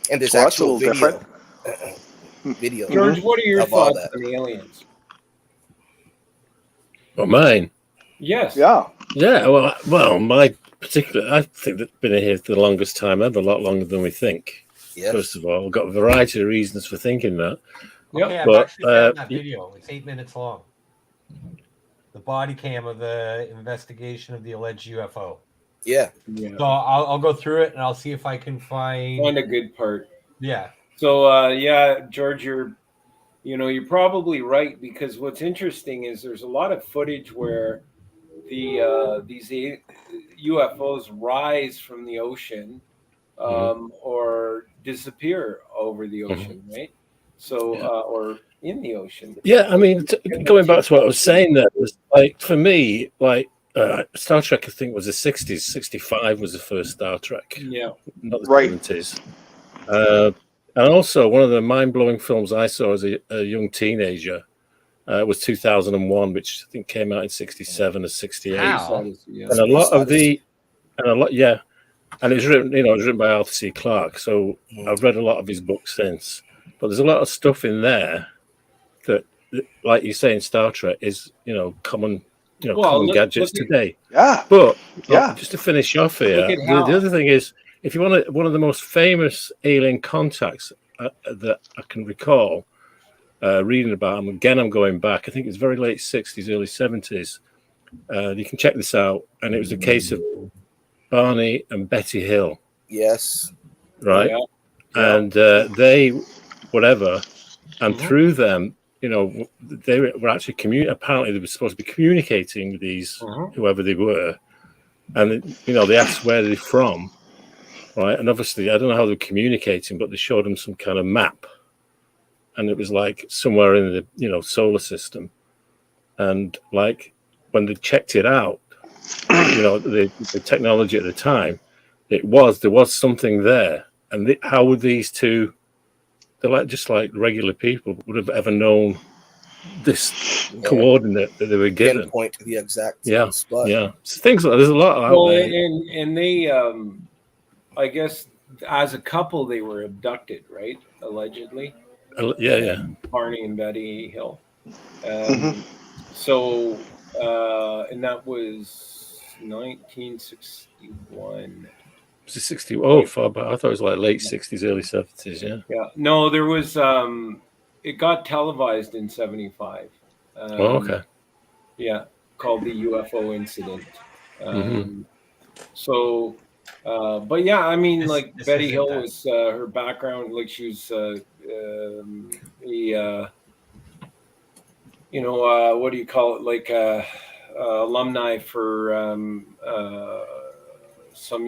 And there's So that's actual a little video. different. Video. George, what are your of all thoughts that. on the aliens? Well, mine. Yes. Yeah. Yeah. Well, my particular. I think they've been here for the longest time ever, a lot longer than we think. Yes. First of all, we've got a variety of reasons for thinking that. Okay, I've But, actually found that video. It's 8 minutes long. The body cam of the investigation of the alleged UFO. Yeah. So I'll go through it and I'll see if I can find a good part. Yeah. So George, you're probably right, because what's interesting is there's a lot of footage where these UFOs rise from the ocean or disappear over the ocean, right? So or in the ocean. Yeah, I mean, going back to what I was saying, there was like for me, like Star Trek, I think was the 60s. 65 was the first Star Trek. Yeah, not the 70s. And also, one of the mind-blowing films I saw as a young teenager was 2001, which I think came out in 67 or 68. Wow. And a lot, and it's written, it was written by Arthur C. Clarke. So I've read a lot of his books since. But there's a lot of stuff in there that like you say in Star Trek, is common Well, common look gadgets at- today. Yeah. But Yeah. just to finish off here, Look at the Hal. other thing is, if you want one of the most famous alien contacts that I can recall reading about, and again I'm going back, I think it's very late 60s, early 70s. You can check this out, and it was a case of Barney and Betty Hill, Yes. right? Yeah. And they, whatever, and through them, they were actually apparently they were supposed to be communicating with these whoever they were, and they asked where they're from, right? And obviously, I don't know how they're communicating, but they showed them some kind of map, and it was like somewhere in the solar system, and like when they checked it out, the technology at the time, there was something there, and how would these two? They're just like regular people would have ever known this coordinate that they were given. Pinpoint to the exact spot. Yeah. So things like there's a lot out there. And they, I guess, as a couple, they were abducted, right? Allegedly. Yeah. Barney and Betty Hill. So, and that was 1961. Was it 60? Oh, far back. I thought it was like late 60s, early 70s. Yeah. Yeah. No, there was. It got televised in 75. Okay. Yeah, called the UFO incident. So, but yeah, I mean, like Betty Hill was her background, like she was what do you call it? Like alumni for some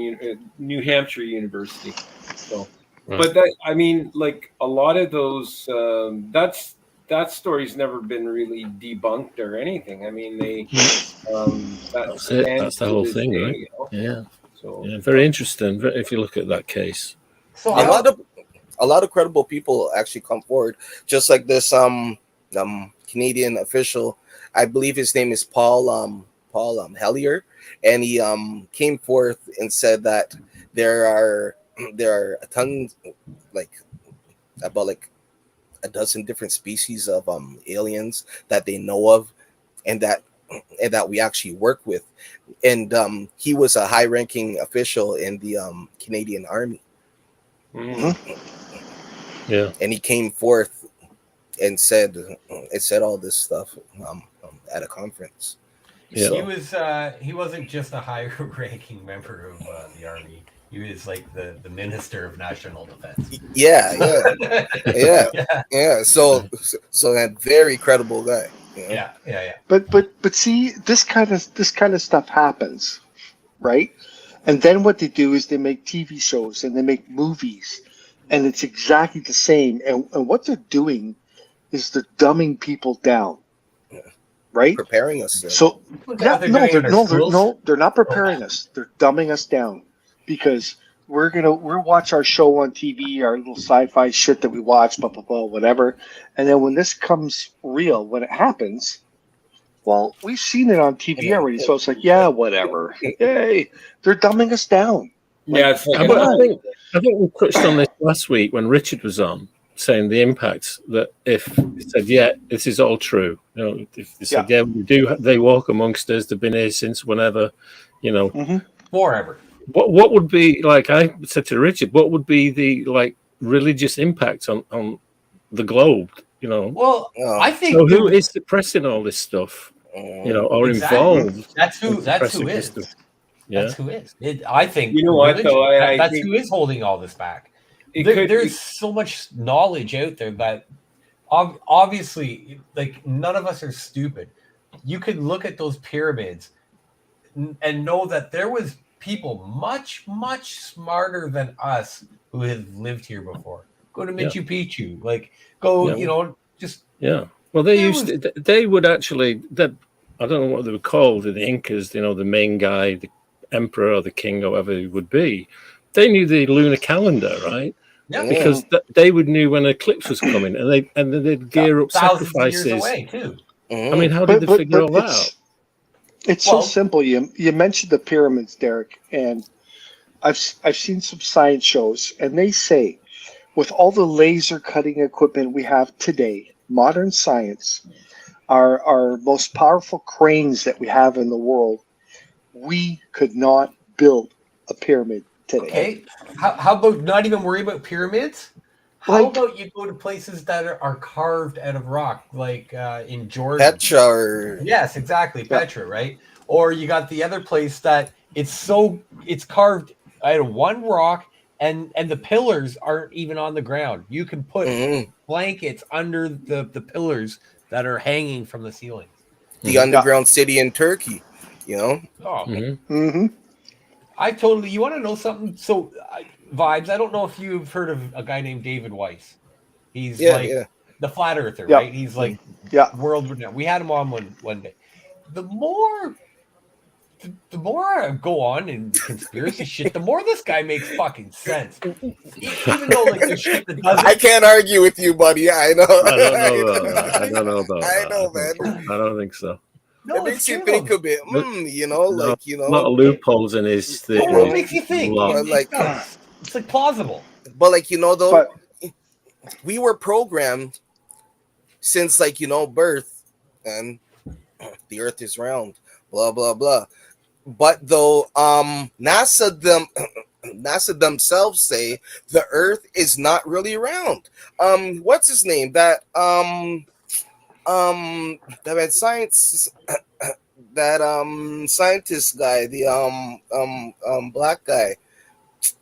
New Hampshire University. So, but that, I mean, like a lot of those, that story's never been really debunked or anything. I mean, that's it. That's the whole thing, right? Yeah. So very interesting. If you look at that case, so a lot of credible people actually come forward, just like this Canadian official. I believe his name is Paul Hellier, and he came forth and said that there are a ton, like about like a dozen different species of aliens that they know of, and that we actually work with, and he was a high-ranking official in the Canadian Army. Yeah, and he came forth and said all this stuff at a conference. Yeah. He wasn't just a high-ranking member of the Army. He was like the Minister of National Defense. Yeah. So that very credible guy. Yeah. But see, this kind of stuff happens, right? And then what they do is they make TV shows and they make movies, and it's exactly the same. And what they're doing is they're dumbing people down, right? Preparing us. So they're not preparing us. They're dumbing us down because we'll watch our show on TV, our little sci-fi shit that we watch, blah blah blah, whatever. And then when this comes real, when it happens, well, we've seen it on TV already, so it's like, yeah, whatever. Hey, they're dumbing us down. Yeah, it's like I think we touched on this last week when Richard was on, saying the impact that if he said, yeah, this is all true. If they said, yeah, we do, they walk amongst us, they've been here since whenever, forever. What would be, like I said to Richard, what would be the like religious impact on the globe? Well, I think so. Who is suppressing all this stuff? Or involved? That's who is. Stuff. That's who is. I think what though. That's who is holding all this back. There's so much knowledge out there that obviously, like, none of us are stupid. You could look at those pyramids and know that there was people much, much smarter than us who have lived here before. Go to Machu Picchu, like go, just Well, they would actually. I don't know what they were called. The Incas, the main guy, the emperor or the king, or whatever it would be. They knew the lunar calendar, right? Yeah. Because they would knew when an eclipse was coming, and then they'd gear up sacrifices. Years away too. I mean, how did they figure all that out? It's so simple. You mentioned the pyramids, Derek, and I've seen some science shows, and they say with all the laser cutting equipment we have today, modern science, our most powerful cranes that we have in the world, we could not build a pyramid today. Okay, how about not even worry about pyramids? How Like- about you go to places that are carved out of rock, like in Jordan? Petra or Yes, exactly, Petra, right? Or you got the other place that it's carved out of one rock, and the pillars aren't even on the ground. You can put blankets under the pillars that are hanging from the ceilings. the underground city in Turkey, you know? Oh, Mm-hmm. I totally. You want to know something? So, vibes. I don't know if you've heard of a guy named David Weiss. He's like the flat earther, right? He's like world renowned. We had him on one day. The more I go on in conspiracy shit, the more this guy makes fucking sense. Even though like there's shit that doesn't. I can't argue with you, buddy. I know. I don't know about that. I don't know about I that. know, man. I don't think so. No, it makes you think a bit, you know, like, you know. A lot of loopholes in his theory. It makes you think. It's like plausible. But like, you know, though, we were programmed since, like, you know, birth, and the earth is round, blah, blah, blah. But though NASA themselves say the earth is not really round. What's his name? That science scientist guy, the black guy.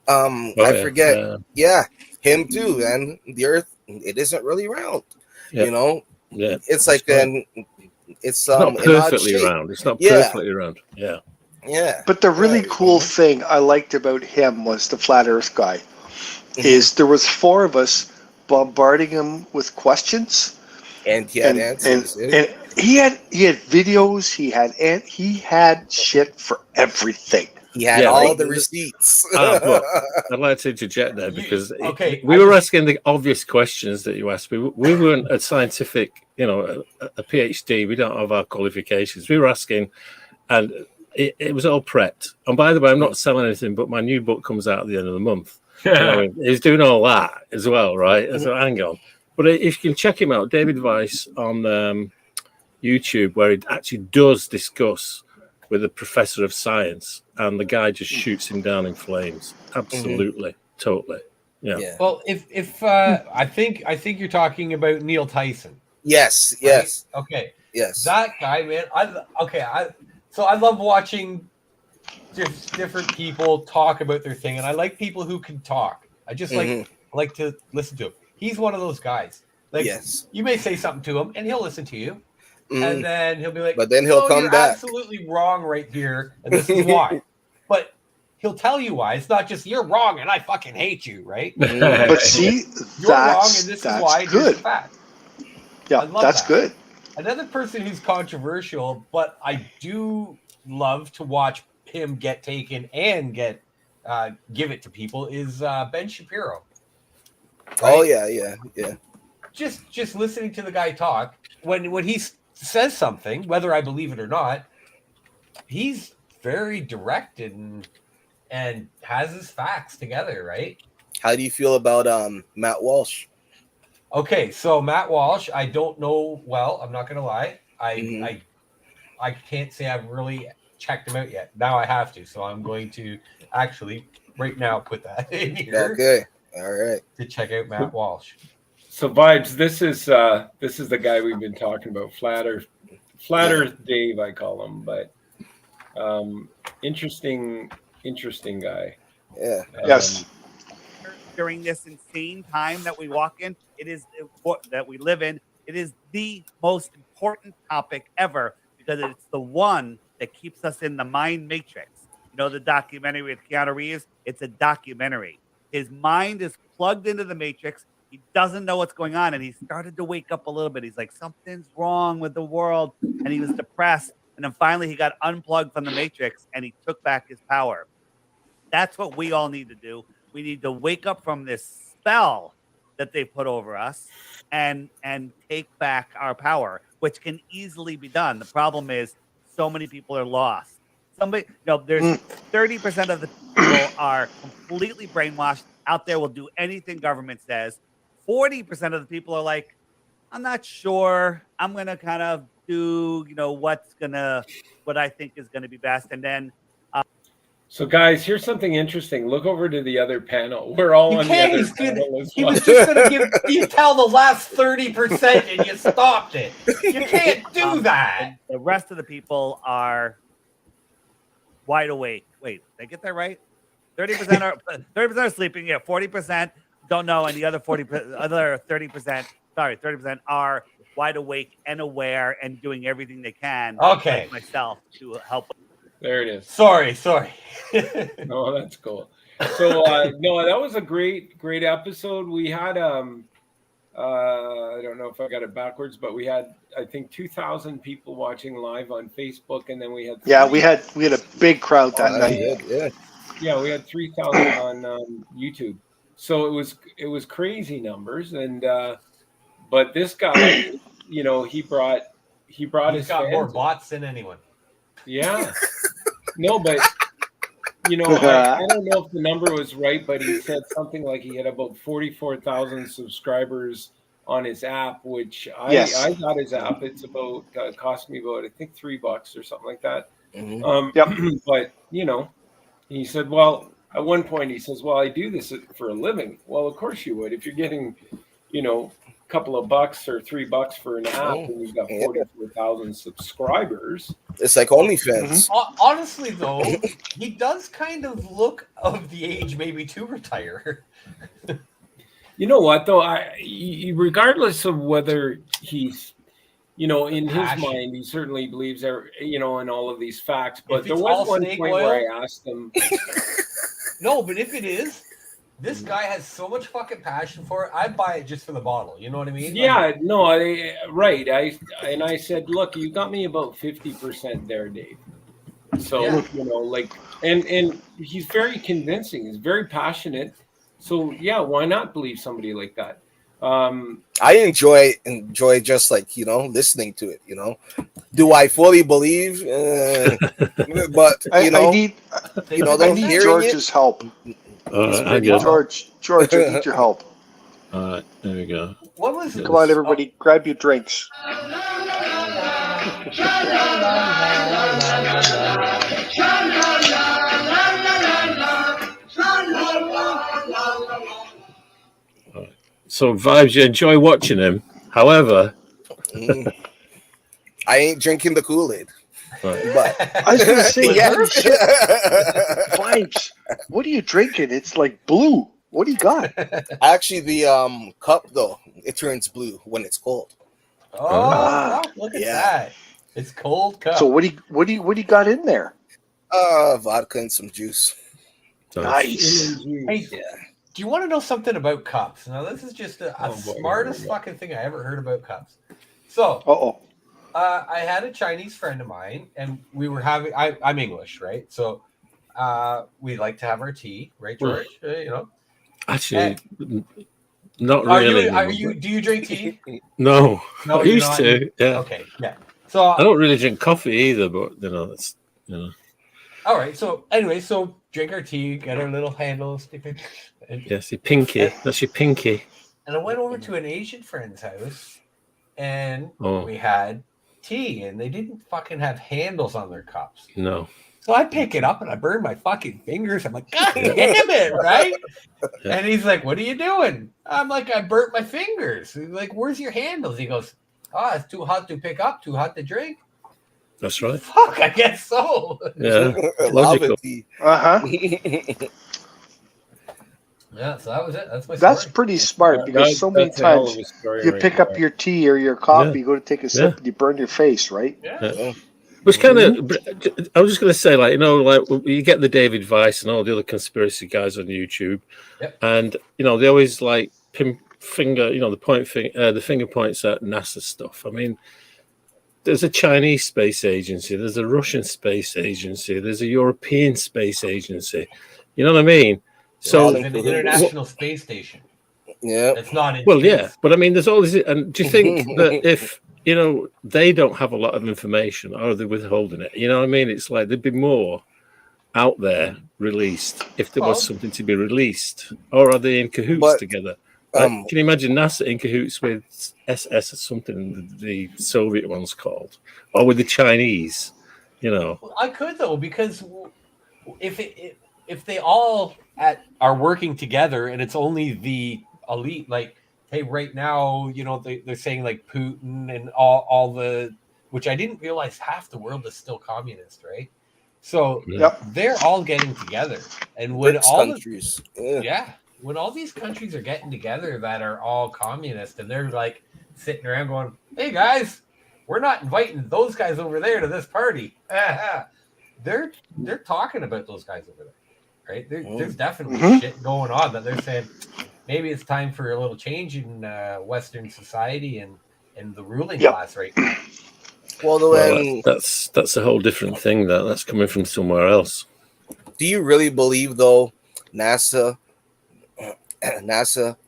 I forget. Yeah, him too. And the earth, it isn't really round. You know? Yeah. It's like it's not perfectly round. It's not perfectly round. Yeah. Yeah. But the really cool thing I liked about him was the flat earth guy. Is there was 4 of us bombarding him with questions. And he had answers. And he had videos, he had shit for everything. He had all the receipts. I'd like to interject there because we were asking the obvious questions that you asked. We weren't a scientific, you know, a PhD. We don't have our qualifications. We were asking, and it was all prepped. And by the way, I'm not selling anything, but my new book comes out at the end of the month. You know, he's doing all that as well, right? So hang on. But if you can check him out, David Weiss on YouTube, where he actually does discuss with a professor of science, and the guy just shoots him down in flames. Absolutely, totally. Yeah. Well, if I think you're talking about Neil Tyson. Yes. Right? Yes. Okay. Yes. That guy, man. So I love watching different people talk about their thing, and I like people who can talk. I just like to listen to him. He's one of those guys. Like, you may say something to him, and he'll listen to you, and then he'll be like, "But then he'll come you're back. Absolutely wrong right here, and this is why." But he'll tell you why. It's not just you're wrong and I fucking hate you, right? But see, you're wrong, and this is why. Good. Fact. Yeah, that's good. Another person who's controversial, but I do love to watch him get taken and give it to people is Ben Shapiro. Right? Oh yeah. Just listening to the guy talk, when he says something, whether I believe it or not, he's very directed and has his facts together, right? How do you feel about Matt Walsh? Okay, so Matt Walsh, I don't know well. I'm not gonna lie. I can't say I've really checked him out yet. Now I have to, so I'm going to actually right now put that in here. Okay, all right. To check out Matt Walsh. So vibes, this is the guy we've been talking about, Flat Earth Dave, I call him, but interesting guy. Yeah. Yes. During this insane time that we walk in, that we live in, it is the most important topic ever because it's the one that keeps us in the mind matrix. You know the documentary with Keanu Reeves? It's a documentary. His mind is plugged into the matrix. He doesn't know what's going on, and he started to wake up a little bit. He's like, something's wrong with the world, and he was depressed. And then finally he got unplugged from the matrix, and he took back his power. That's what we all need to do. We need to wake up from this spell that they put over us and take back our power, which can easily be done. The problem is so many people are lost. There's 30% of the people are completely brainwashed out there, will do anything government says. 40% of the people are like, I'm not sure. I'm gonna kind of do, what I think is gonna be best, and then. So, guys, here's something interesting. Look over to the other panel. We're all You on the can't. other He's good. panel as He well. was just going to give detail the last 30%, and you stopped it. You can't do that. And the rest of the people are wide awake. Wait, did I get that right? 30% are sleeping. Yeah, 40% don't know, and the other 30% are wide awake and aware and doing everything they can. Okay. Like myself, to help. There it is. Sorry. No, that's cool. So no, that was a great episode. We had I don't know if I got it backwards, but we had, I think, 2,000 people watching live on Facebook, and then we had we had a big crowd that night. Yeah, we had 3,000 on YouTube. So it was crazy numbers, and but this guy, he brought He's his got fans more in. bots than anyone. Yeah. No, but I don't know if the number was right, but he said something like he had about 44,000 subscribers on his app, which I got his app. It's about cost me about, I think, $3 or something like that. Mm-hmm. But he said, well, at one point he says, well, I do this for a living. Well, of course you would. If you're getting, a couple of bucks or $3 for an app, and you've got 44,000 subscribers. It's like OnlyFans. Honestly, though, he does kind of look of the age maybe to retire. You know what, though? Regardless of whether he's, in his mind, he certainly believes, in all of these facts. But there was one point where I asked him. No, but if it is, this guy has so much fucking passion for it. I'd buy it just for the bottle. You know what I mean? Yeah, right. I said, look, you got me about 50% there, Dave. So, and he's very convincing. He's very passionate. So, yeah, why not believe somebody like that? I enjoy just listening to it. Do I fully believe? But I need George's help. George, I need your help. All right, there we go. What was it? Come on, everybody, grab your drinks. So, Vibes, you enjoy watching him. However, I ain't drinking the Kool-Aid. Right. But I was going to say, Vibes, what are you drinking? It's like blue. What do you got? Actually, the cup, though, it turns blue when it's cold. Oh, look at that! It's cold cup. So what do you got in there? Vodka and some juice. Nice. Hey, do you want to know something about cups? Now, this is just the smartest fucking thing I ever heard about cups. So, I had a Chinese friend of mine, and we were having. I'm English, right? So, we like to have our tea, right, George? Actually, not really. Do you drink tea? No, I used to. Yeah. Okay. Yeah. So I don't really drink coffee either, but it's. All right. So anyway, drink our tea, get our little handle, stick it. Yes, your pinky. That's your pinky. And I went over to an Asian friend's house, and we had tea, and they didn't fucking have handles on their cups. No. So I pick it up and I burn my fucking fingers. I'm like, God damn it, right? Yeah. And he's like, what are you doing? I'm like, I burnt my fingers. He's like, where's your handles? He goes, it's too hot to pick up, too hot to drink. That's right. Fuck, I guess so. Yeah. Logical. Yeah, so that was it. That's my story. That's pretty smart because so many times you pick up your tea or your coffee, you go to take a sip, and you burn your face, right? Yeah. Which kind of, I was just going to say, you get the David Weiss and all the other conspiracy guys on YouTube, and they always finger, the finger points at NASA stuff. I mean, there's a Chinese space agency, there's a Russian space agency, there's a European space agency. You know what I mean? So an International Space Station. Yeah, it's not. But I mean, there's all this. And do you think that if they don't have a lot of information, or they're withholding it? You know what I mean? It's like there'd be more out there released if there was something to be released, or are they in cahoots together? Can you imagine NASA in cahoots with SS or something, the Soviet one's called, or with the Chinese? You know, Well, I could though, because if they all are working together and it's only the elite, like hey, right now, they're saying like Putin and all the, which I didn't realize half the world is still communist, right? So Yep. they're all getting together, and when BRICS countries. when all these countries are getting together that are all communist, and they're like sitting around going, "Hey guys, we're not inviting those guys over there to this party." they're talking about those guys over there, right? There's definitely shit going on that they're saying maybe it's time for a little change in Western society and the ruling class right now. Well, that's a whole different thing. That's coming from somewhere else. Do you really believe though NASA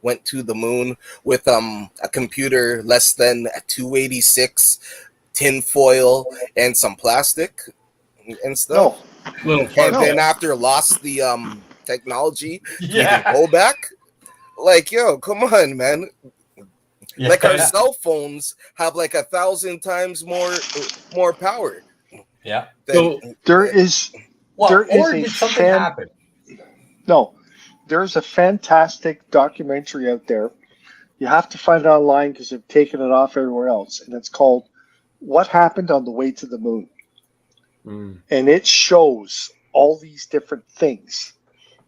went to the moon with a computer less than 286, tinfoil, and some plastic and stuff? No. And then after lost the technology to even go back? Like, yo, come on, man. Yeah. Like our cell phones have like 1,000 times more power. Yeah. So there is did something happen? No, there's a fantastic documentary out there. You have to find it online because they've taken it off everywhere else, and it's called "What Happened on the Way to the Moon," and it shows all these different things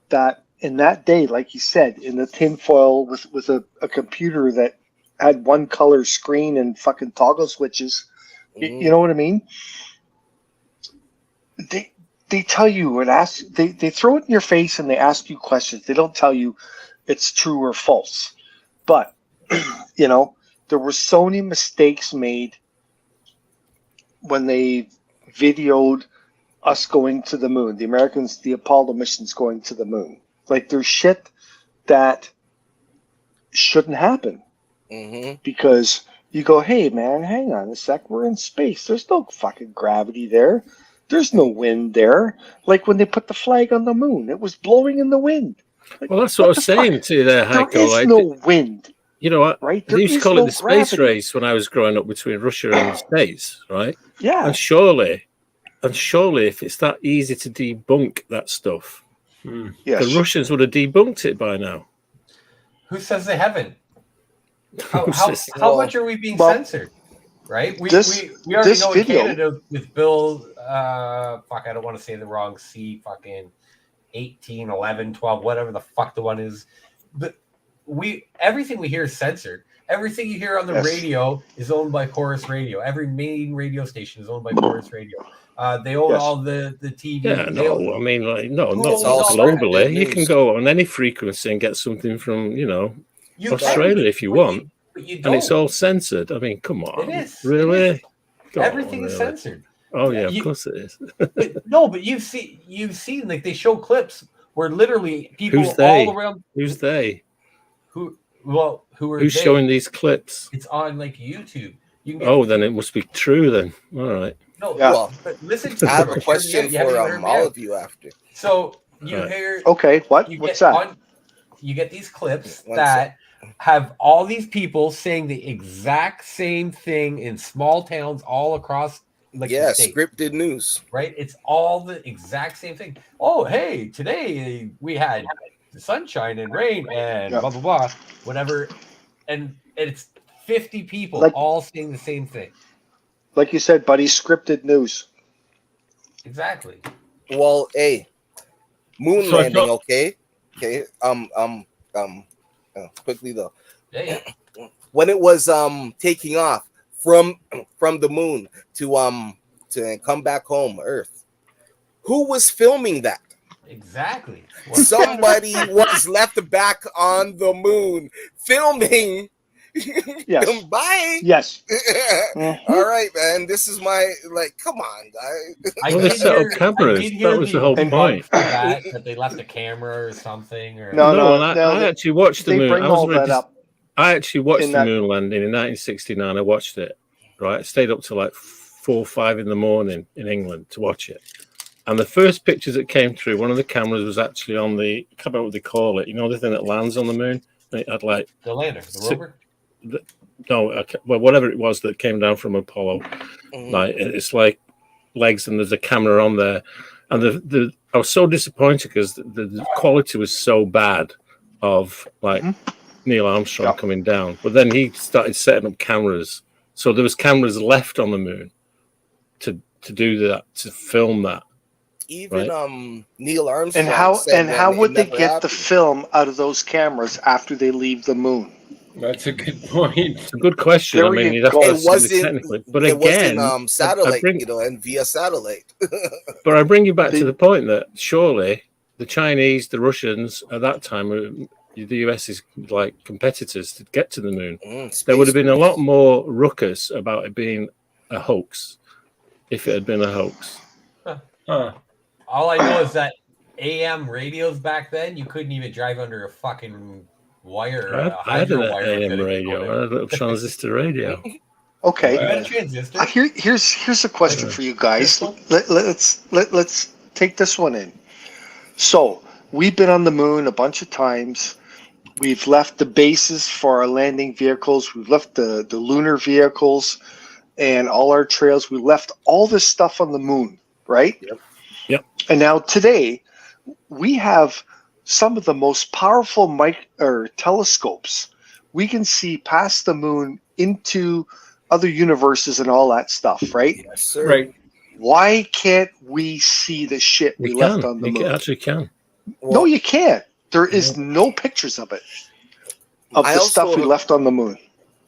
that in that day, like you said, in the tinfoil with a computer that had one color screen and fucking toggle switches. You know what I mean? They tell you they throw it in your face and they ask you questions. They don't tell you it's true or false. But there were so many mistakes made when they videoed us going to the moon. The Americans, the Apollo missions going to the moon. Like there's shit that shouldn't happen. Because you go, hey man, hang on a sec, we're in space. There's no fucking gravity there. There's no wind there. Like when they put the flag on the moon, it was blowing in the wind. Like, well, that's what I was saying to you there, Heiko. There is no wind. You know what? Right? They used to call it the space race when I was growing up between Russia and the States, right? Yeah. And surely, if it's that easy to debunk that stuff, the Russians would have debunked it by now. Who says they haven't? How much are we being censored? Right? We already know in Canada with Bill, I don't want to say the wrong C, fucking 18, 11, 12, whatever the fuck the one is. But everything we hear is censored. Everything you hear on the radio is owned by Chorus Radio. Every main radio station is owned by Chorus Radio. They own all the TV. Yeah, not globally. You can go on any frequency and get something from, Australia if you want. And it's all censored. I mean, come on. It is. Really? Everything is censored. Oh, yeah, of course it is. but you've seen, like, they show clips where literally people Who's they? all around. Who's they? Who are Who's they? showing these clips? It's on, like, YouTube. Then it must be true then. All right. No, Well, but listen to I have a question for all of you after. So you hear... Okay, what? What's that? You get these clips that have all these people saying the exact same thing in small towns all across the state. Scripted news. Right? It's all the exact same thing. Oh, hey, today we had sunshine and rain and blah, blah, blah, whatever. And it's 50 people all saying the same thing. Like you said, buddy, scripted news. Exactly. Well, hey, moon landing, okay? Okay. Quickly though. Yeah. When it was taking off from the moon to come back home, Earth, who was filming that? Exactly. Somebody was left back on the moon filming. Yes. Bye. Yes. All right, man. This is my come on, guys. They set up cameras. That was the whole point. That they left a camera or something. Or I actually watched the moon. I actually watched the moon landing in 1969. I watched it. Right, I stayed up till like 4 or 5 in the morning in England to watch it. And the first pictures that came through, one of the cameras was actually on the, I can't remember what they call it. You know, the thing that lands on the moon. It had like The lander, the rover. well, whatever it was that came down from Apollo. Like it's like legs, and there's a camera on there, and I was so disappointed because the quality was so bad of like Neil Armstrong coming down, but then he started setting up cameras, so there was cameras left on the moon to do that, to film that. Even right? Neil Armstrong. And how would they get the film out of those cameras after they leave the moon? That's a good point. It's a good question. There I mean, you you'd have go. to It wasn't technically, but it again, wasn't satellite, I and via satellite. but I bring you back to the point that surely the Chinese, the Russians at that time, the US's like competitors to get to the moon, there would have been a lot more ruckus about it being a hoax if it had been a hoax. All I know is that AM radios back then, you couldn't even drive under a fucking wire. I had an AM radio. I had a little transistor radio. Okay. You had a transistor? Here's a question for you guys. Let's take this one in. So we've been on the moon a bunch of times. We've left the bases for our landing vehicles. We've left the lunar vehicles and all our trails. We left all this stuff on the moon, right? Yep. And now today, we have some of the most powerful telescopes. We can see past the moon into other universes and all that stuff, right? Yes, sir. Right. Why can't we see the shit we left on the moon? You actually can. No, you can't. There is no pictures of it. Of the stuff we left on the moon.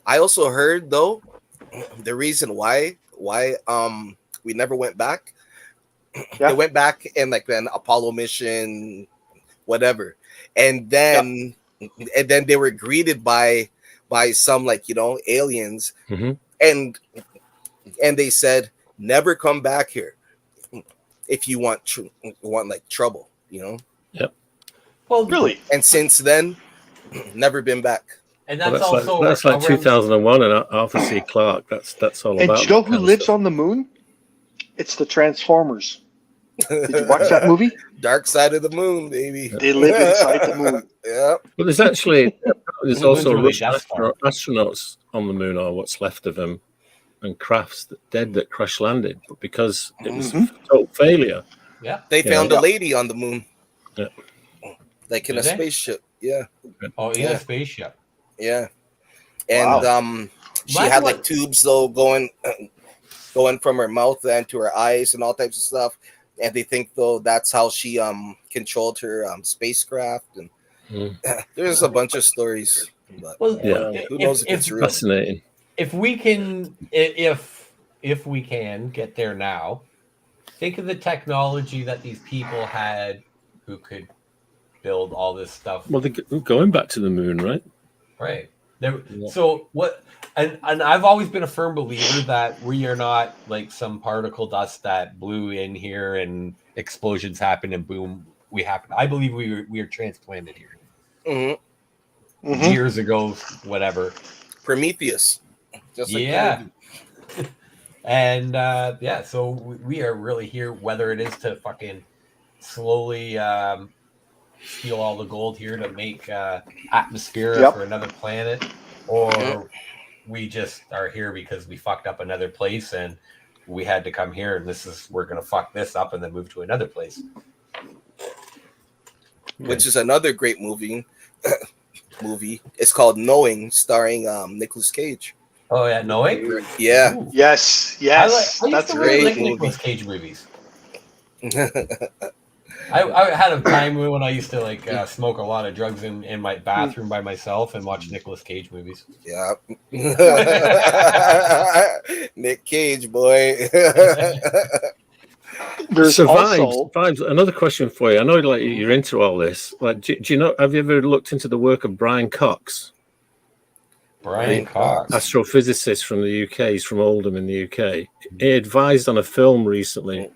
I also heard though the reason why we never went back. They went back in like an Apollo mission, whatever, and then they were greeted by some like aliens, and they said never come back here if you want like trouble, Yep. Well, really, and since then, never been back. And that's that's like 2001 and Arthur C. Clarke. That's all and about. And you know who lives on the moon? It's the Transformers. Did you watch that movie? Dark Side of the Moon, baby. They live inside the moon. Yeah. But there's also Russian astronauts on the moon, or what's left of them, and crafts that crash landed, but because it was a total failure. Yeah. They found a lady on the moon. Yeah. Like in a spaceship. Yeah. Oh, in a spaceship. Yeah. And she had like tubes though going from her mouth and to her eyes and all types of stuff. And they think though that's how she controlled her spacecraft, and there's a bunch of stories. But who knows if it's real? Fascinating. If we can get there now, think of the technology that these people had who could build all this stuff. Well, they're going back to the moon, right? Right. So what? And I've always been a firm believer that we are not like some particle dust that blew in here and explosions happened and boom, we happened. I believe we are transplanted here years ago, whatever. Prometheus. Just like and so we are really here, whether it is to fucking slowly steal all the gold here to make atmosphere for another planet, or we just are here because we fucked up another place and we had to come here, and we're gonna fuck this up and then move to another place. Which is another great movie. It's called Knowing, starring Nicolas Cage. Oh yeah, Knowing? Yeah. Ooh. Yes. That's great. Like Nicolas Cage movies. I had a time when I used to like smoke a lot of drugs in my bathroom by myself and watch Nicolas Cage movies. Yeah. Nick Cage, boy. Survives. Another question for you. I know like you're into all this. Like, do you know? Have you ever looked into the work of Brian Cox? Brian Cox, astrophysicist from the UK. He's from Oldham in the UK. He advised on a film recently.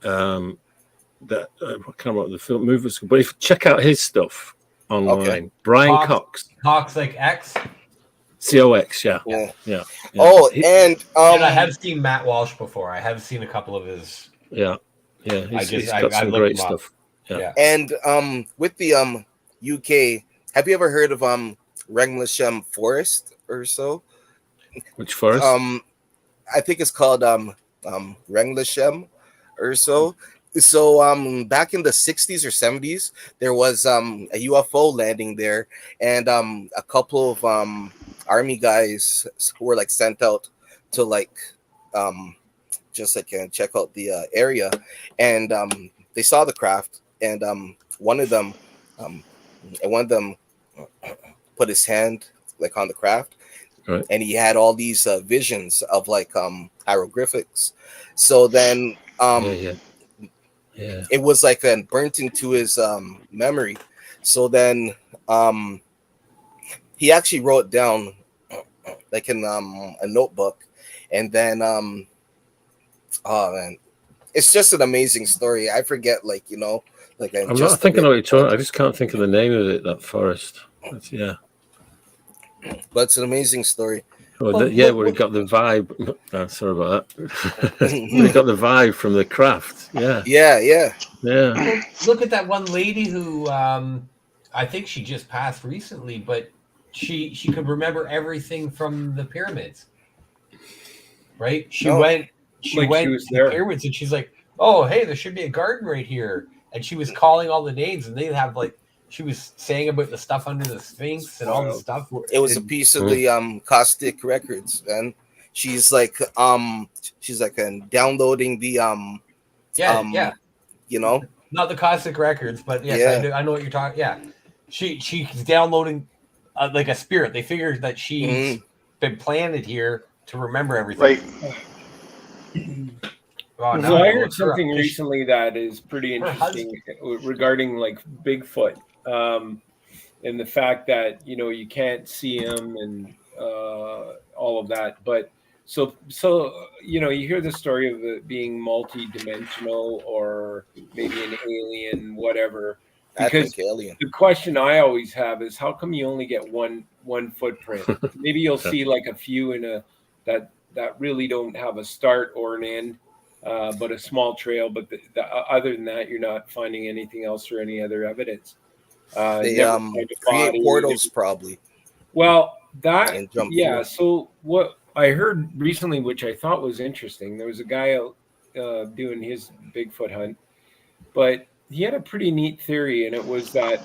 That I can't remember the film movie, but if check out his stuff online. Brian Cox. Cox like X. COX, yeah. Oh, and I have seen Matt Walsh before. I have seen a couple of his. Yeah. He's got some great stuff. Yeah. And with the UK, have you ever heard of Renglisham Forest or so. Which forest? I think it's called Renglisham or so. So back in the 60s or 70s, there was a UFO landing there, and a couple of army guys who were like sent out to like just like check out the area, and they saw the craft, and one of them put his hand like on the craft, right. and he had all these visions of like hieroglyphics. So then it was like burnt into his memory. So then he actually wrote down like in a notebook, and then oh man, it's just an amazing story. I forget, like, you know, like I'm not thinking of what you're talking. I just can't think of the name of it. That forest. Yeah, but it's an amazing story. where he got the vibe. Sorry about that. Where he got the vibe from the craft. Yeah. Well, look at that one lady who I think she just passed recently, but she could remember everything from the pyramids. Right? She went to the pyramids, and she's like, "Oh, hey, there should be a garden right here." And she was calling all the names, and they'd have like, she was saying about the stuff under the Sphinx and all the stuff. It was a piece of the caustic records, and she's like downloading the you know, not the caustic records, but yes, I know what you're talking. Yeah, she's downloading like a spirit. They figured that she's been planted here to remember everything. Right. Oh, so I heard something recently that is pretty interesting regarding like Bigfoot, and the fact that, you know, you can't see him and all of that. But so you know, you hear the story of it being multi-dimensional or maybe an alien, whatever. Because the question I always have is, how come you only get one footprint? Maybe you'll see like a few in that really don't have a start or an end. But a small trail. But other than that, you're not finding anything else or any other evidence. They create portals, probably. Well, so what I heard recently, which I thought was interesting, there was a guy out doing his Bigfoot hunt, but he had a pretty neat theory, and it was that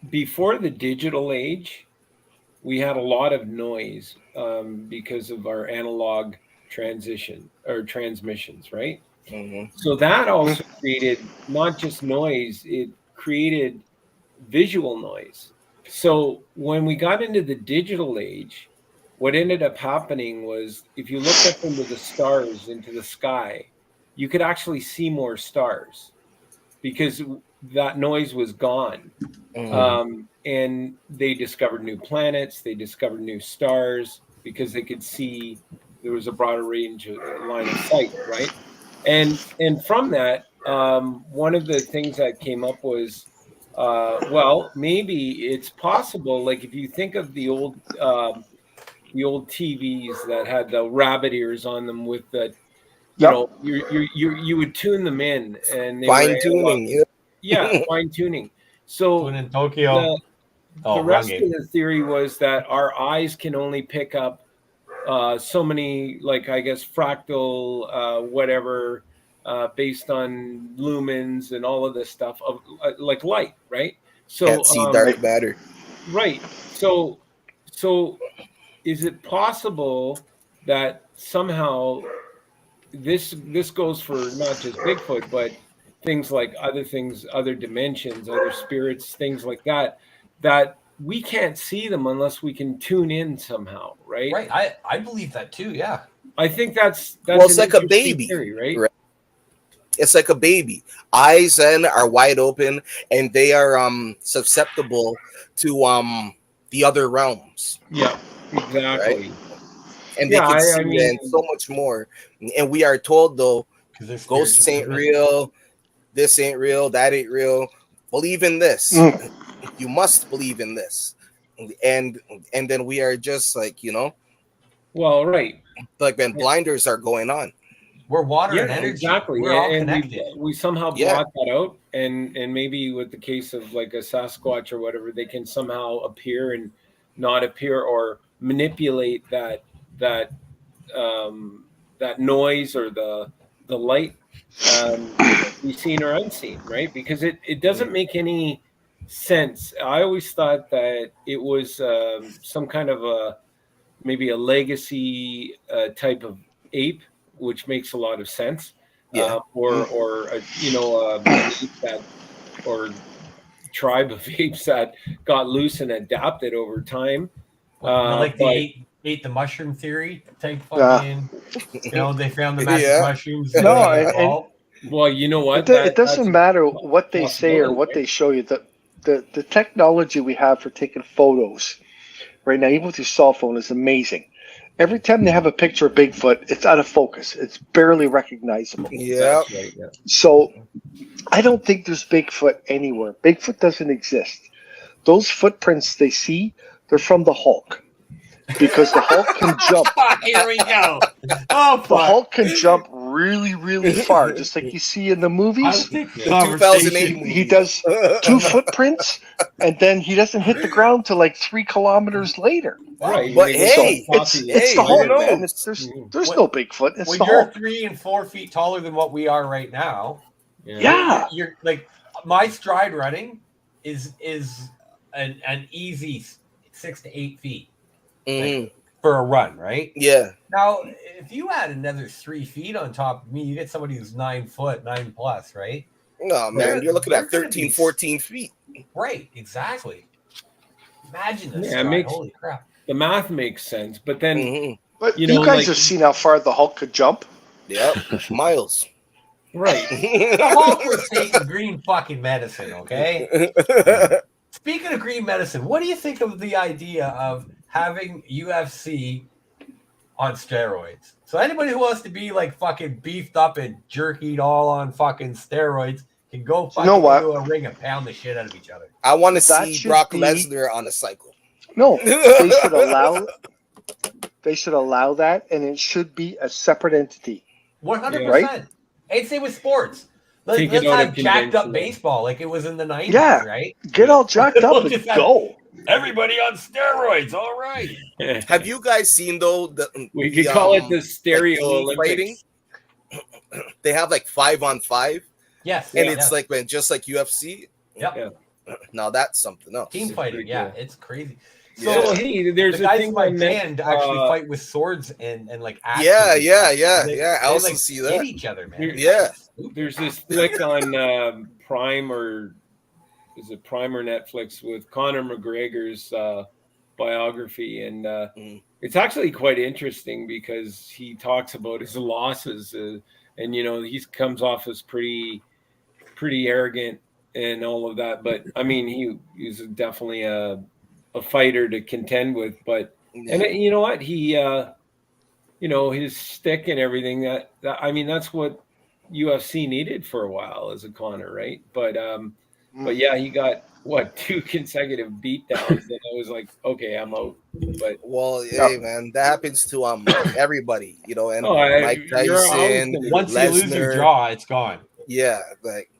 before the digital age, we had a lot of noise because of our analog transmissions, right? So that also created not just noise, it created visual noise. So when we got into the digital age, what ended up happening was, if you looked up into the stars, into the sky, you could actually see more stars because that noise was gone. And they discovered new planets, they discovered new stars because they could see. There was a broader range of line of sight, right? And from that, one of the things that came up was, well, maybe it's possible. Like if you think of the old TVs that had the rabbit ears on them with the, you know, you would tune them in, and they fine tuning, fine tuning. So in Tokyo, the rest of the theory was that our eyes can only pick up so many, like, I guess, fractal whatever, based on lumens and all of this stuff of like light, right? So can't see dark matter, right? So is it possible that somehow this goes for not just Bigfoot, but things like other dimensions, other spirits, things like that we can't see them unless we can tune in somehow, right? Right. I believe that too. Yeah. I think that's well, it's like a baby, theory, right? It's like a baby. Eyes then are wide open, and they are susceptible to the other realms. Yeah, exactly. Right? And they can see and so much more. And we are told, though, ghosts ain't real. This ain't real. That ain't real. Believe in this. You must believe in this. And then we are just like, you know. Well, right. Like when blinders are going on. We're water and energy. Exactly. We're all connected. We somehow block that out. and maybe with the case of like a Sasquatch or whatever, they can somehow appear and not appear, or manipulate that noise or the light, be seen or unseen, right? Because it doesn't make any sense. I always thought that it was some kind of maybe a legacy type of ape, which makes a lot of sense. Yeah. Or an ape that, or tribe of apes that got loose and adapted over time. Like they ate the mushroom theory type fucking. They found the magic mushrooms. Well, you know what? It doesn't matter what they say or what they show you. The technology we have for taking photos right now, even with your cell phone, is amazing. Every time they have a picture of Bigfoot, it's out of focus. It's barely recognizable. Yeah. Right, yeah. So I don't think there's Bigfoot anywhere. Bigfoot doesn't exist. Those footprints they see, they're from the Hulk. Because the Hulk can jump. Here we go. Oh, the Hulk can jump really, really far, just like you see in the movies. The 2008 movie. He does 2 footprints, and then he doesn't hit the ground till like 3 kilometers later. Right. But hey, it's the Hulk, man. There's no Bigfoot. It's when the you're Hulk. 3 and 4 feet taller than what we are right now, you're like my stride running is an easy 6 to 8 feet. For a run, right? Yeah. Now, if you add another 3 feet on top of me, you get somebody who's 9 foot, 9 plus, right? No, man, you're looking at 13, 14 feet. Right, exactly. Imagine this. Yeah, Holy crap. The math makes sense, but then But you guys have seen how far the Hulk could jump. Yep, miles. Right. The Hulk was taking green fucking medicine, okay? Speaking of green medicine, what do you think of the idea of having UFC on steroids? So anybody who wants to be like fucking beefed up and jerkied all on fucking steroids can go fucking into a ring and pound the shit out of each other. I want to see Brock Lesnar on a cycle. No, they should allow that, and it should be a separate entity. 100%. Right? And same with sports. Let's have jacked up baseball like it was in the 90s, right? Get all jacked up and go. Everybody on steroids, all right. Have you guys seen though? We could call it the stereo Olympics. They have like 5-on-5. Yes, and it's like just like UFC. Yep. Yeah. Now that's something else. Team fighting, it's crazy. So hey, there's the a guys thing in my on band that, actually fight with swords and like axes. Yeah. I also like, see that. hit each other, man. Yeah. There's this flick on Prime, or is it Prime or Netflix, with Conor McGregor's biography, and it's actually quite interesting because he talks about his losses, and he comes off as pretty arrogant and all of that, but I mean he's definitely a fighter to contend with, but and you know what, he his stick and everything, that I mean that's what UFC needed for a while as a Conor, right? But yeah, he got 2 consecutive beatdowns, and I was like, okay, I'm out. But hey man, that happens to everybody, and Mike Tyson, once Lesnar. You lose your jaw, it's gone. Yeah, like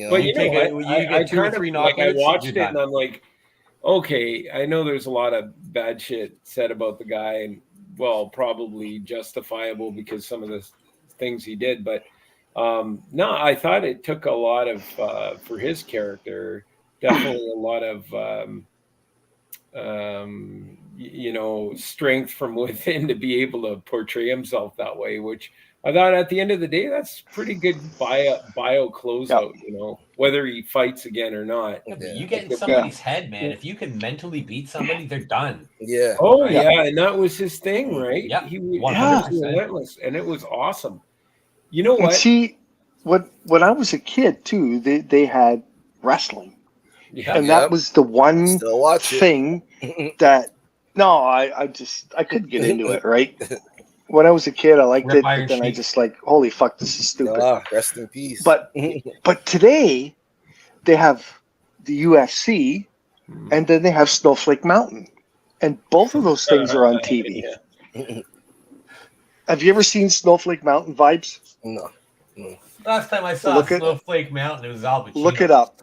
but you get 2 or 3 knockouts. I watched it and I'm like, okay, I know there's a lot of bad shit said about the guy, and probably justifiable because some of the things he did, but no, I thought it took a lot of for his character, definitely a lot of strength from within to be able to portray himself that way, which I thought at the end of the day, that's pretty good bio closeout, whether he fights again or not. Yeah, you get in somebody's head, man. If you can mentally beat somebody, they're done. Yeah. Oh, right? Yeah, and that was his thing, right? Yeah, he was relentless, and it was awesome. You know what? And see, when I was a kid too, they had wrestling, and that was the one thing that I couldn't get into it. Right, when I was a kid, I liked it, but then I just like, holy fuck, this is stupid. Rest in peace. But today they have the UFC, and then they have Snowflake Mountain, and both of those things are on TV. Have you ever seen Snowflake Mountain, Vibes? No. Last time I saw Snowflake Mountain, it was Al Pacino. Look it up.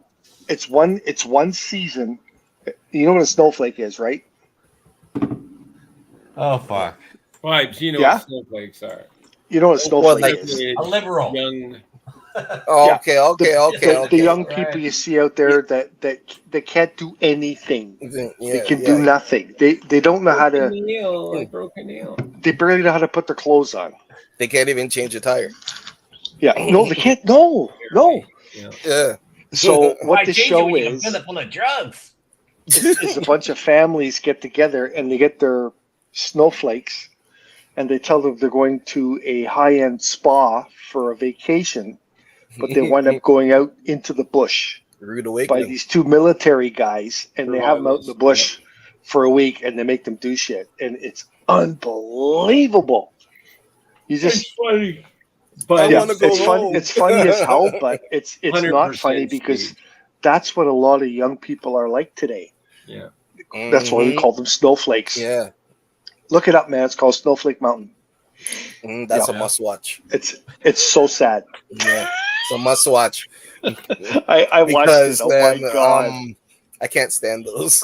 It's one season. You know what a snowflake is, right? Oh fuck. Vibes, you know Yeah? what snowflakes are. You know what a snowflake is? A liberal. Young. Oh, Yeah. okay. The young people you see out there that can't do anything. They can do nothing. They don't know how to. Broken nail. They barely know how to put their clothes on. They can't even change a tire. Yeah. No, they can't. No. Yeah. So what the show is? is Full of drugs. is a bunch of families get together and they get their snowflakes, and they tell them they're going to a high-end spa for a vacation, but they wind up going out into the bush by these two military guys, and they have them out in the bush for a week, and they make them do shit, and it's unbelievable. You just It's funny. But I want to go home. It's funny as hell, but it's not 100% funny because that's what a lot of young people are like today. Yeah. That's why we call them snowflakes. Yeah. Look it up, man. It's called Snowflake Mountain. That's a must watch. It's so sad. Yeah. It's a must watch. I watched it. Oh my god. I can't stand those.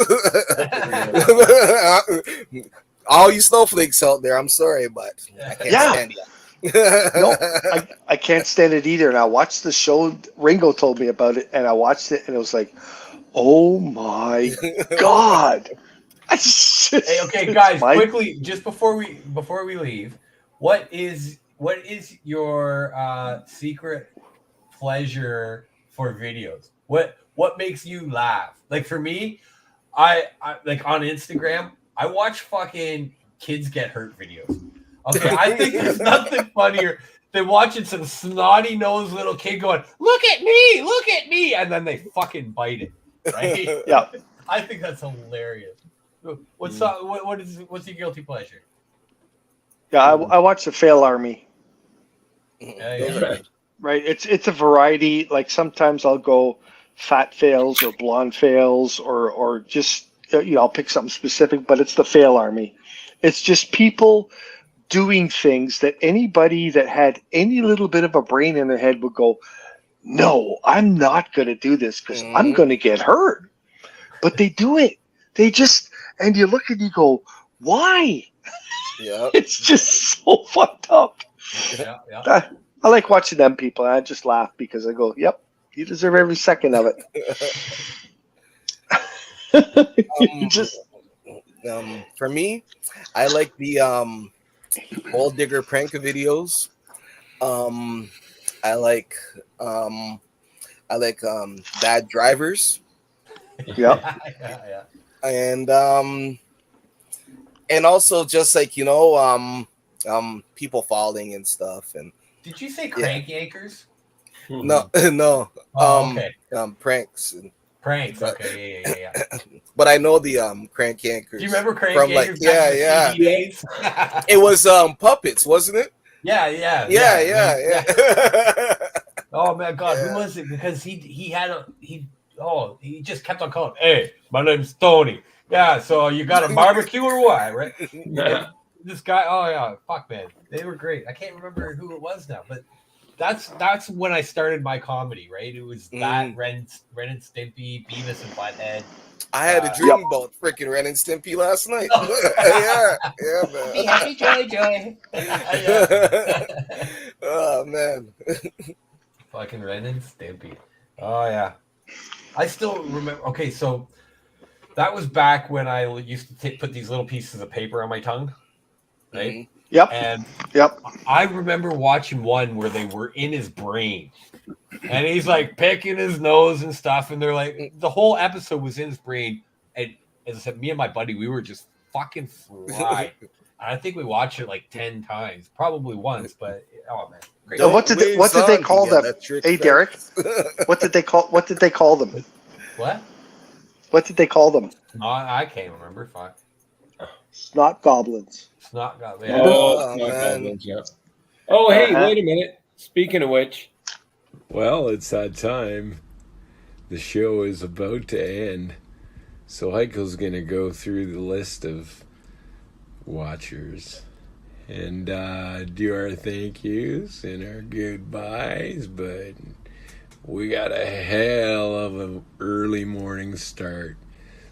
All you snowflakes out there, I'm sorry, but I can't stand that. No, I can't stand it either. And I watched the show. Ringo told me about it, and I watched it, and it was like, oh my god. Hey, okay, guys, quickly, just before we leave, what is your secret pleasure for videos? What makes you laugh? Like for me, I like on Instagram, I watch fucking kids get hurt videos. Okay, I think there's nothing funnier than watching some snotty nosed little kid going, look at me, and then they fucking bite it, right? Yeah. I think that's hilarious. What's your guilty pleasure? Yeah, I watch the Fail Army. Yeah. Right. It's a variety. Like sometimes I'll go fat fails or blonde fails or just I'll pick something specific, but it's the Fail Army. It's just people doing things that anybody that had any little bit of a brain in their head would go, no, I'm not going to do this because I'm going to get hurt. But they do it. They just, and you look and you go, why? Yeah. It's just so fucked up. Yeah. I like watching them people. And I just laugh because I go, yep, you deserve every second of it. For me, I like the Gold Digger prank videos. I like bad drivers. Yeah. And also just like people falling and stuff. And did you say crank yankers? No. Okay. Pranks. Pranks. Okay. Yeah. But I know the crank yankers. Do you remember crank from yankers? Yeah. It was puppets, wasn't it? Yeah. Oh my god, who was it? Because he just kept on calling. Hey, my name's Tony. Yeah, so you got a barbecue or what? Right? Yeah. This guy. Oh yeah, fuck man, they were great. I can't remember who it was now, but that's when I started my comedy. Right? It was that Ren and Stimpy, Beavis and Butthead. I had a dream about freaking Ren and Stimpy last night. Yeah, man. Be happy, joy. Oh man. Fucking Ren and Stimpy. Oh yeah. I still remember. Okay, so that was back when I used to put these little pieces of paper on my tongue, right? Mm-hmm. Yep. And yep. I remember watching one where they were in his brain, and he's like picking his nose and stuff, and they're like, the whole episode was in his brain. And as I said, me and my buddy, we were just fucking fried. I think we watched it like 10 times, probably once, but oh man. Great. So what did they call them? Hey Derek, what did they call them? What? What did they call them? I can't remember. Fuck. Snot goblins. Snot goblins. Yeah. Oh, snot goblins. Yeah. Oh, hey, wait a minute. Speaking of which, well, it's that time. The show is about to end, so Heiko's gonna go through the list of watchers and do our thank yous and our goodbyes, but we got a hell of an early morning start.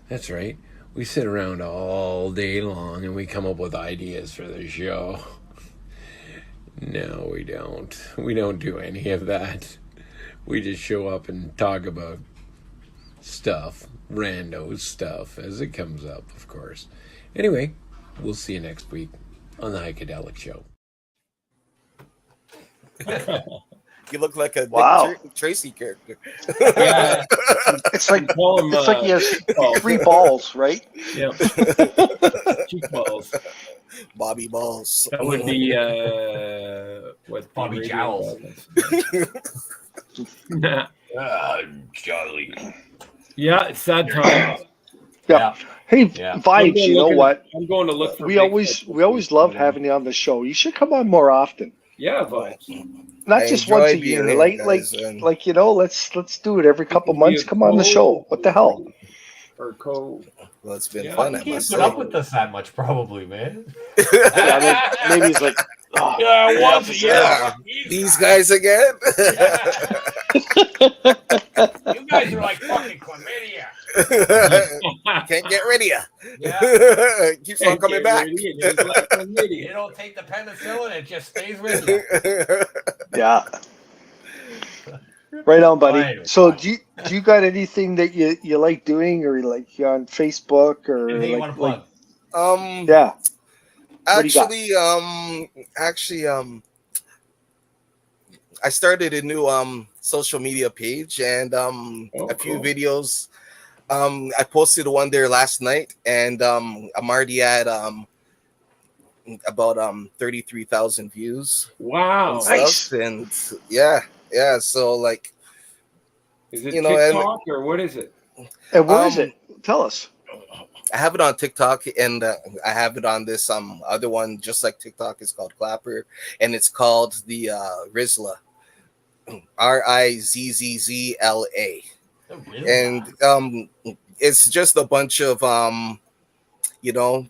That's right. We sit around all day long and we come up with ideas for the show. No, we don't. We don't do any of that. We just show up and talk about stuff, rando stuff, as it comes up, of course. Anyway, we'll see you next week on the Heikadelic Show. You look like a Wow. Dick Tracy character. Yeah. It's like Call him, it's like he has cheek 3 balls, right? Yeah. Cheek balls. Bobby Balls. That would be what Bobby the Jowls. Nah. Charlie. Yeah, it's sad time. Yeah. Hey, Yeah. Vibes, you know what? I'm going to look for We always love having you on the show. You should come on more often. Yeah, Vibes. Not I just enjoy once a being year. here, guys, and- Like you know, let's do it every couple months. Come on the show. What the hell? Or co. Well, it's been Yeah. fun. You I can't must put say. up with us that much, probably, man. Maybe he's like, oh, Yeah, once a year. Yeah. These guys again. You guys are like fucking chlamydia. Can't get rid of you. Yeah. Keeps on coming back. You don't take the penicillin, it just stays with you. yeah. Right on, buddy. Fine, So, fine. do you got anything that you like doing, or like you're on Facebook, or Anything you want to like plug? yeah? What do you got? Actually, I started a new social media page and a few cool. videos. I posted one there last night, and I'm already at about 33,000 views. Wow. And stuff. And yeah. So like, Is it you know, and- TikTok or what is it? And where is it? Tell us. I have it on TikTok, and I have it on this other one, just like TikTok. It's called Clapper, and it's called the Rizla, Rizzzzla, and it's just a bunch of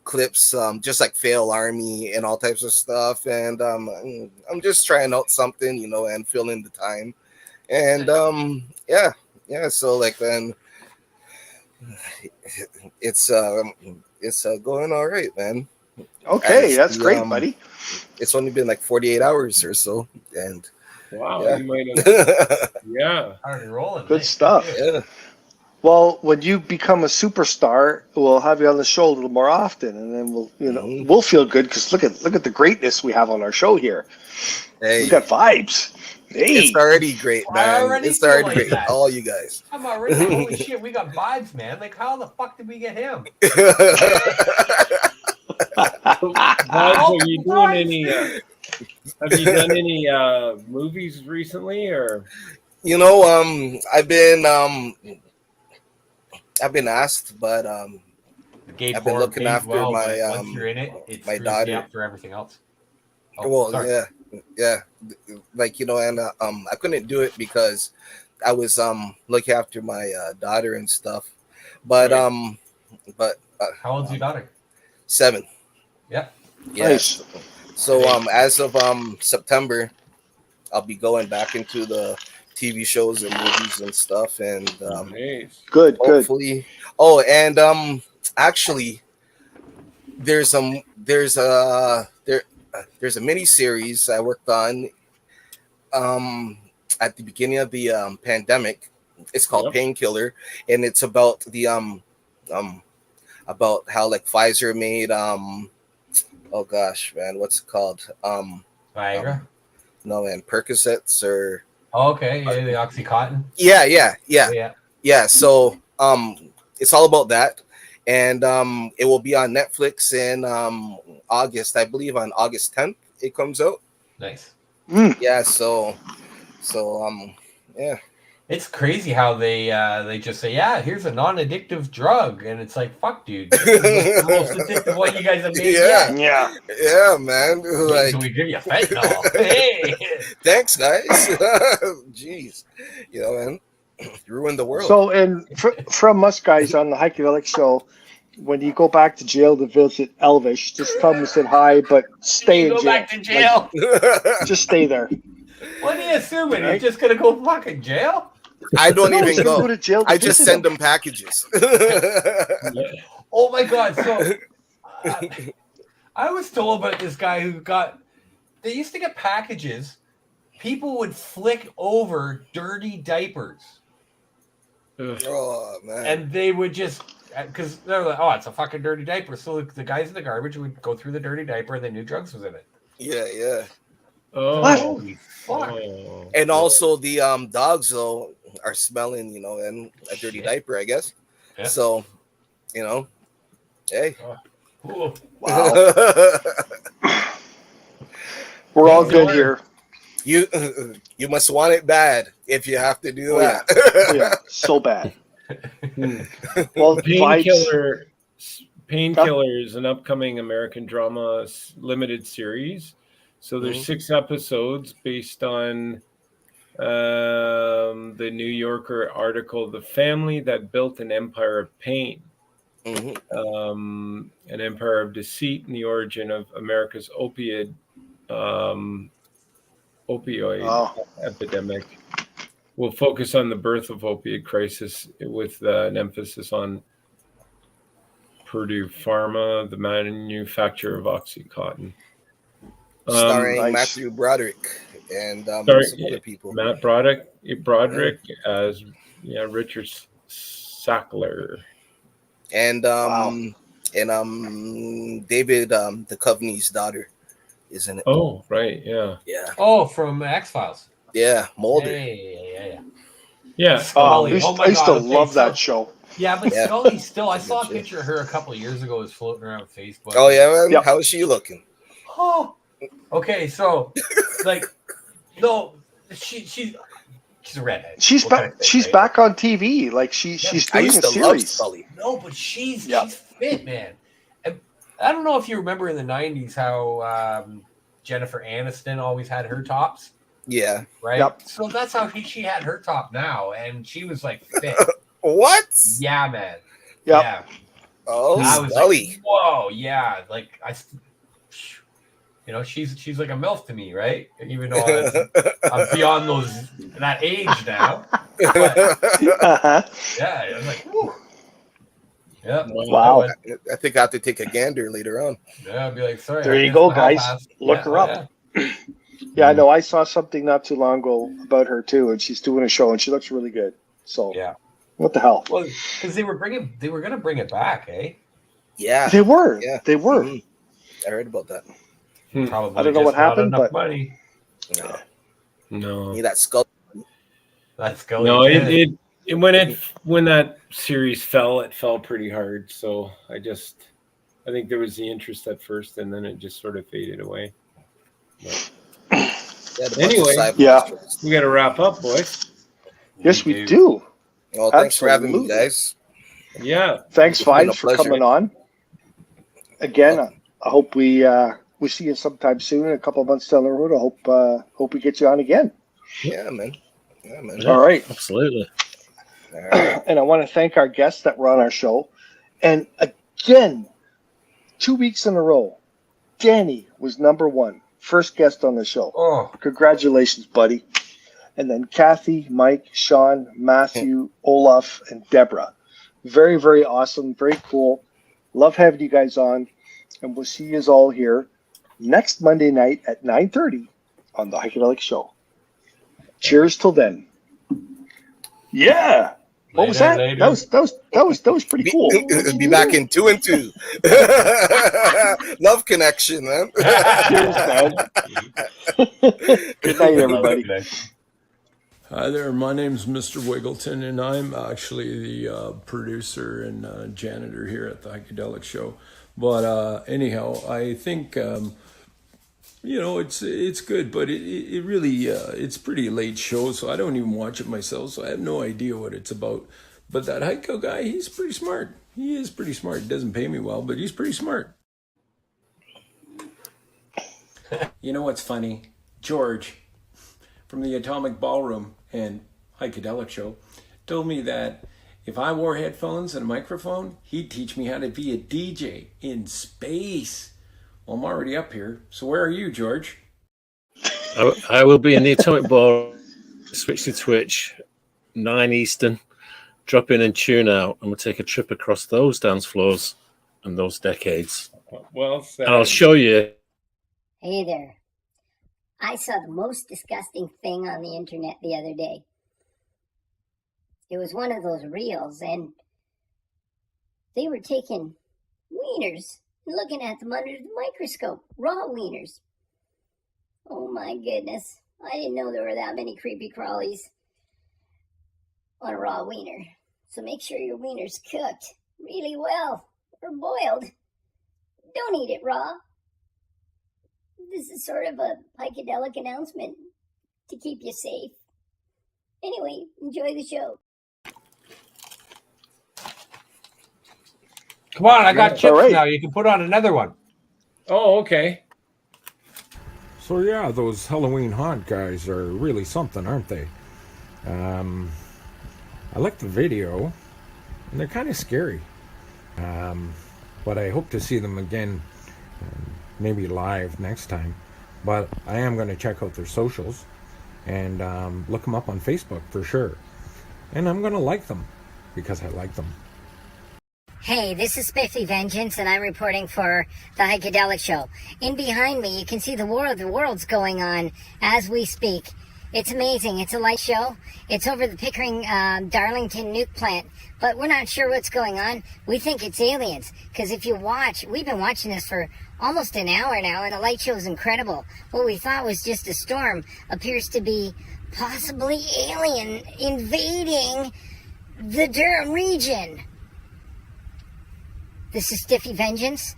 clips, just like Fail Army and all types of stuff, and I'm just trying out something, and filling the time, and yeah. So like then. It's going all right, man. Okay, that's great, buddy. It's only been like 48 hours or so, and Wow. yeah. You might have, yeah. Already rolling. Good man. stuff. Yeah. Well, when you become a superstar, we'll have you on the show a little more often, and then we'll feel good because look at the greatness we have on our show here. Hey, We got vibes. Hey, it's already great, I man. already It's feel already like great. that. All you guys. I'm already, holy shit, we got vibes, man. Like, how the fuck did we get him? Vibes, are you doing any? Have you done any movies recently, or? I've been asked, but The gay I've been porn looking pays after well, my, but once you're in it, it my screws daughter. you up for everything else. Oh, well, sorry. yeah, like and I couldn't do it because I was looking after my daughter and stuff, but Right. but How old's your daughter? 7. Yeah. Yes. So as of September, I'll be going back into the TV shows and movies and stuff, and Nice. good. hopefully. Oh, and actually, there's a mini series I worked on at the beginning of the pandemic. It's called Yep. Painkiller, and it's about the about how like Pfizer made oh gosh, man, what's it called? Viagra? No, man, Percocets or Okay, yeah, the Oxycontin. yeah. So it's all about that, and it will be on Netflix in August, I believe, on August 10th. It comes out. Nice. Yeah. So yeah. It's crazy how they just say, yeah, here's a non-addictive drug, and it's like, fuck, dude, this is the most addictive one you guys have made yet. Yeah, man. Like, Can we give you fentanyl? Hey, thanks, guys. Jeez, man, you ruined the world. So, and from us guys on the Heikadelic Show, when you go back to jail to visit Elvish, just tell him we said hi, but stay in Go jail. back to jail. Just stay there. What are you assuming? You're Right? just gonna go fucking jail? I don't No, even he's gonna go. go to jail to I just visit send him. them packages. Oh my god! So I was told about this guy who got. They used to get packages. People would flick over dirty diapers, Oh man. and they would just because they're like, "Oh, it's a fucking dirty diaper." So the guys in the garbage would go through the dirty diaper, and they knew drugs was in it. Yeah. Oh, Holy fuck! oh. And also the dogs though are smelling, and a dirty Shit. diaper, I guess. Yeah. So, hey. Ooh. Wow. We're all good here. You must want it bad if you have to do Oh, that. Oh, yeah. So bad. Well, vibes. Painkiller is an upcoming American drama limited series. So there's 6 episodes based on the New Yorker article, "The Family That Built an Empire of Pain." An empire of deceit and the origin of America's opioid epidemic. We'll focus on the birth of opioid crisis with an emphasis on Purdue Pharma, the manufacturer of OxyContin. Starring Matthew Broderick and some other people. Matt Broderick as Richard Sackler. And David Duchovny's daughter is in it. Oh, right, yeah. Yeah. Oh, from X-Files. Yeah, Mulder. Yeah. Scully. I used to love that show. Yeah, but Scully still. I saw a picture of her a couple of years ago. Was floating around Facebook. Oh yeah, man. Yep. How is she looking? Oh, okay. So, no, she's a redhead. She's back. She's back on TV. Like she's doing a series. No, but she's fit, man. And I don't know if you remember in the '90s how Jennifer Aniston always had her tops. Yeah. Right. Yep. So that's how she had her top now, and she was like fit. What? Yeah, man. Yep. Yeah. Oh, I was Scully. like, whoa, yeah. Like she's like a MILF to me, right? Even though I'm beyond that age now. But, yeah, I was like, whew. Yeah. Wow. I think I have to take a gander later on. Yeah, I'd be like, sorry. There you go, guys. Look her up. Yeah, I know. I saw something not too long ago about her too, and she's doing a show, and she looks really good. So yeah, what the hell? Well, because they were gonna bring it back, eh? Yeah, they were. Yeah, they were. I heard about that. Probably. I don't know what happened, but money. No. Need that skull. That skull. No, when that series fell, it fell pretty hard. So I think there was the interest at first, and then it just sort of faded away. But anyway, we got to wrap up, boys. Yes, we do. Well, thanks for having me, guys. Yeah. Thanks, Vines, for coming on. Again, I hope we see you sometime soon, a couple of months down the road. I hope we get you on again. Yeah, man. Yeah, man. All right. Absolutely. All right. And I want to thank our guests that were on our show. And again, 2 weeks in a row, Danny was number 1. First guest on the show. Oh, congratulations, buddy. And then Kathy, Mike, Sean, Matthew, Olaf, and Deborah. Very, very awesome. Very cool. Love having you guys on. And we'll see you all here next Monday night at 9:30 on the Heikadelic Show. Cheers till then. Yeah. What was that? Later. That was pretty cool. Be back in 2 and 2. Love connection, man. Cheers, man. Good night, everybody. Hi there, my name's Mr. Wiggleton, and I'm actually the producer and janitor here at the Heikadelic Show. But anyhow, I think it's good, but it really it's pretty late show, so I don't even watch it myself, so I have no idea what it's about. But that Heiko guy, he's pretty smart. He is pretty smart. He doesn't pay me well, but he's pretty smart. You know what's funny? George from the Atomic Ballroom and Heikadelic Show told me that If I wore headphones and a microphone, he'd teach me how to be a DJ in space. Well, I'm already up here. So where are you, George? I will be in the Atomic Ball. Switch to Twitch, 9 Eastern. Drop in and tune out, and we'll take a trip across those dance floors and those decades. Well said. And I'll show you. Hey there. I saw the most disgusting thing on the internet the other day. It was one of those reels, and they were taking wieners and looking at them under the microscope. Raw wieners. Oh my goodness. I didn't know there were that many creepy crawlies on a raw wiener. So make sure your wiener's cooked really well or boiled. Don't eat it raw. This is sort of a Heikadelic announcement to keep you safe. Anyway, enjoy the show. Come on, I got chips right. now. You can put on another one. Oh, okay. So yeah, those Halloween haunt guys are really something, aren't they? I like the video, and they're kind of scary. But I hope to see them again, maybe live next time. But I am going to check out their socials and look them up on Facebook for sure. And I'm going to like them because I like them. Hey, this is Spiffy Vengeance, and I'm reporting for the Heikadelic Show. In behind me, you can see the War of the Worlds going on as we speak. It's amazing. It's a light show. It's over the Pickering Darlington nuke plant, but we're not sure what's going on. We think it's aliens, because if you watch, we've been watching this for almost an hour now, and the light show is incredible. What we thought was just a storm appears to be possibly alien invading the Durham region. This is Stiffy Vengeance,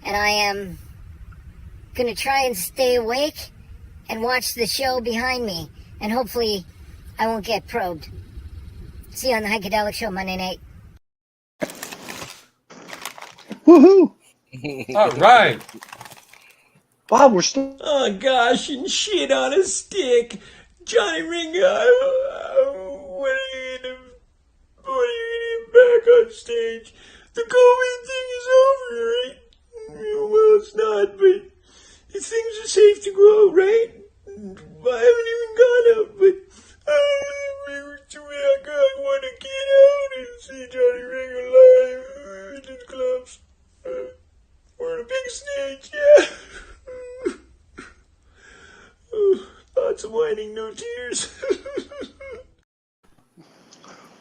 and I am going to try and stay awake and watch the show behind me, and hopefully I won't get probed. See you on the Heikadelic Show Monday night. Woohoo! All right. Wow, we're still. Oh gosh, and shit on a stick. Johnny Ringo, when are you gonna get back on stage? The COVID thing is over, right? Well, it's not, but things are safe to go out, right? I haven't even gone out, but I want to get out and see Johnny Ringo live in the clubs. Or the big stage, yeah. Lots of whining, no tears.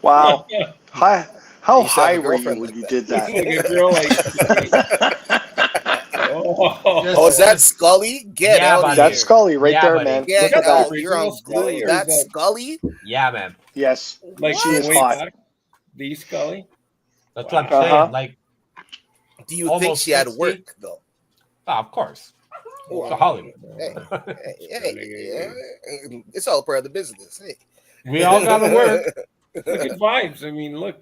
Wow. Hi. How You should have high a were you girlfriend when like you that. did that? Like a girl Oh, is that Scully? Get Yeah, out buddy. of That's here. Scully right Yeah, there, buddy. man. Get Look at out. that. You're on Scully, glue. or That's is that- Scully? Yeah, man. Yes. like She is way hot. back, the Scully. That's what I'm Uh-huh. saying. Like, Do you think Almost she had 60? work, though? of course. Oh, It's a Hollywood. Hey, yeah. It's all part of the business. Hey. We all got to work. Look at vibes. I mean, look.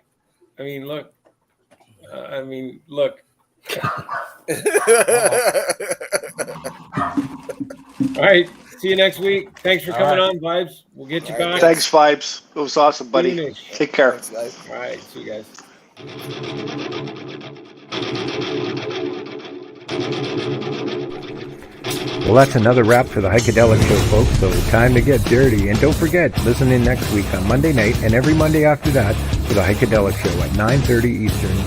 All right. See you next week. Thanks for All coming right. on, Vibes. We'll get you All right, back. Thanks, Vibes. It was awesome, buddy. Finish. Take care. Thanks, guys. All right. See you guys. Well, that's another wrap for the Heikadelic Show, folks, so time to get dirty. And don't forget, listen in next week on Monday night and every Monday after that for the Heikadelic Show at 9:30 Eastern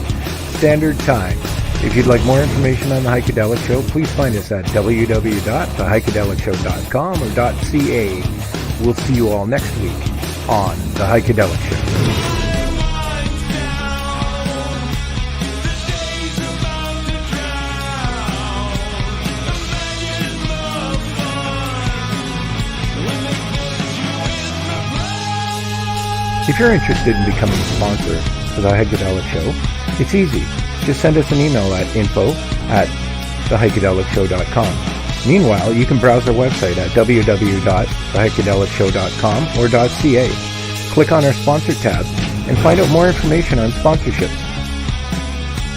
Standard Time. If you'd like more information on the Heikadelic Show, please find us at www.theheikedelicshow.com or .ca. We'll see you all next week on the Heikadelic Show. If you're interested in becoming a sponsor for the Heikadelic Show, it's easy. Just send us an email at info@theheikedelicshow.com. Meanwhile, you can browse our website at www.theheikedelicshow.com or .ca. Click on our sponsor tab and find out more information on sponsorships.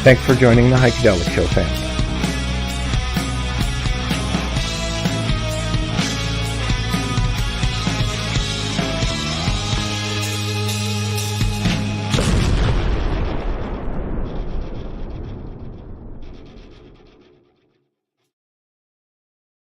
Thanks for joining the Heikadelic Show, fans.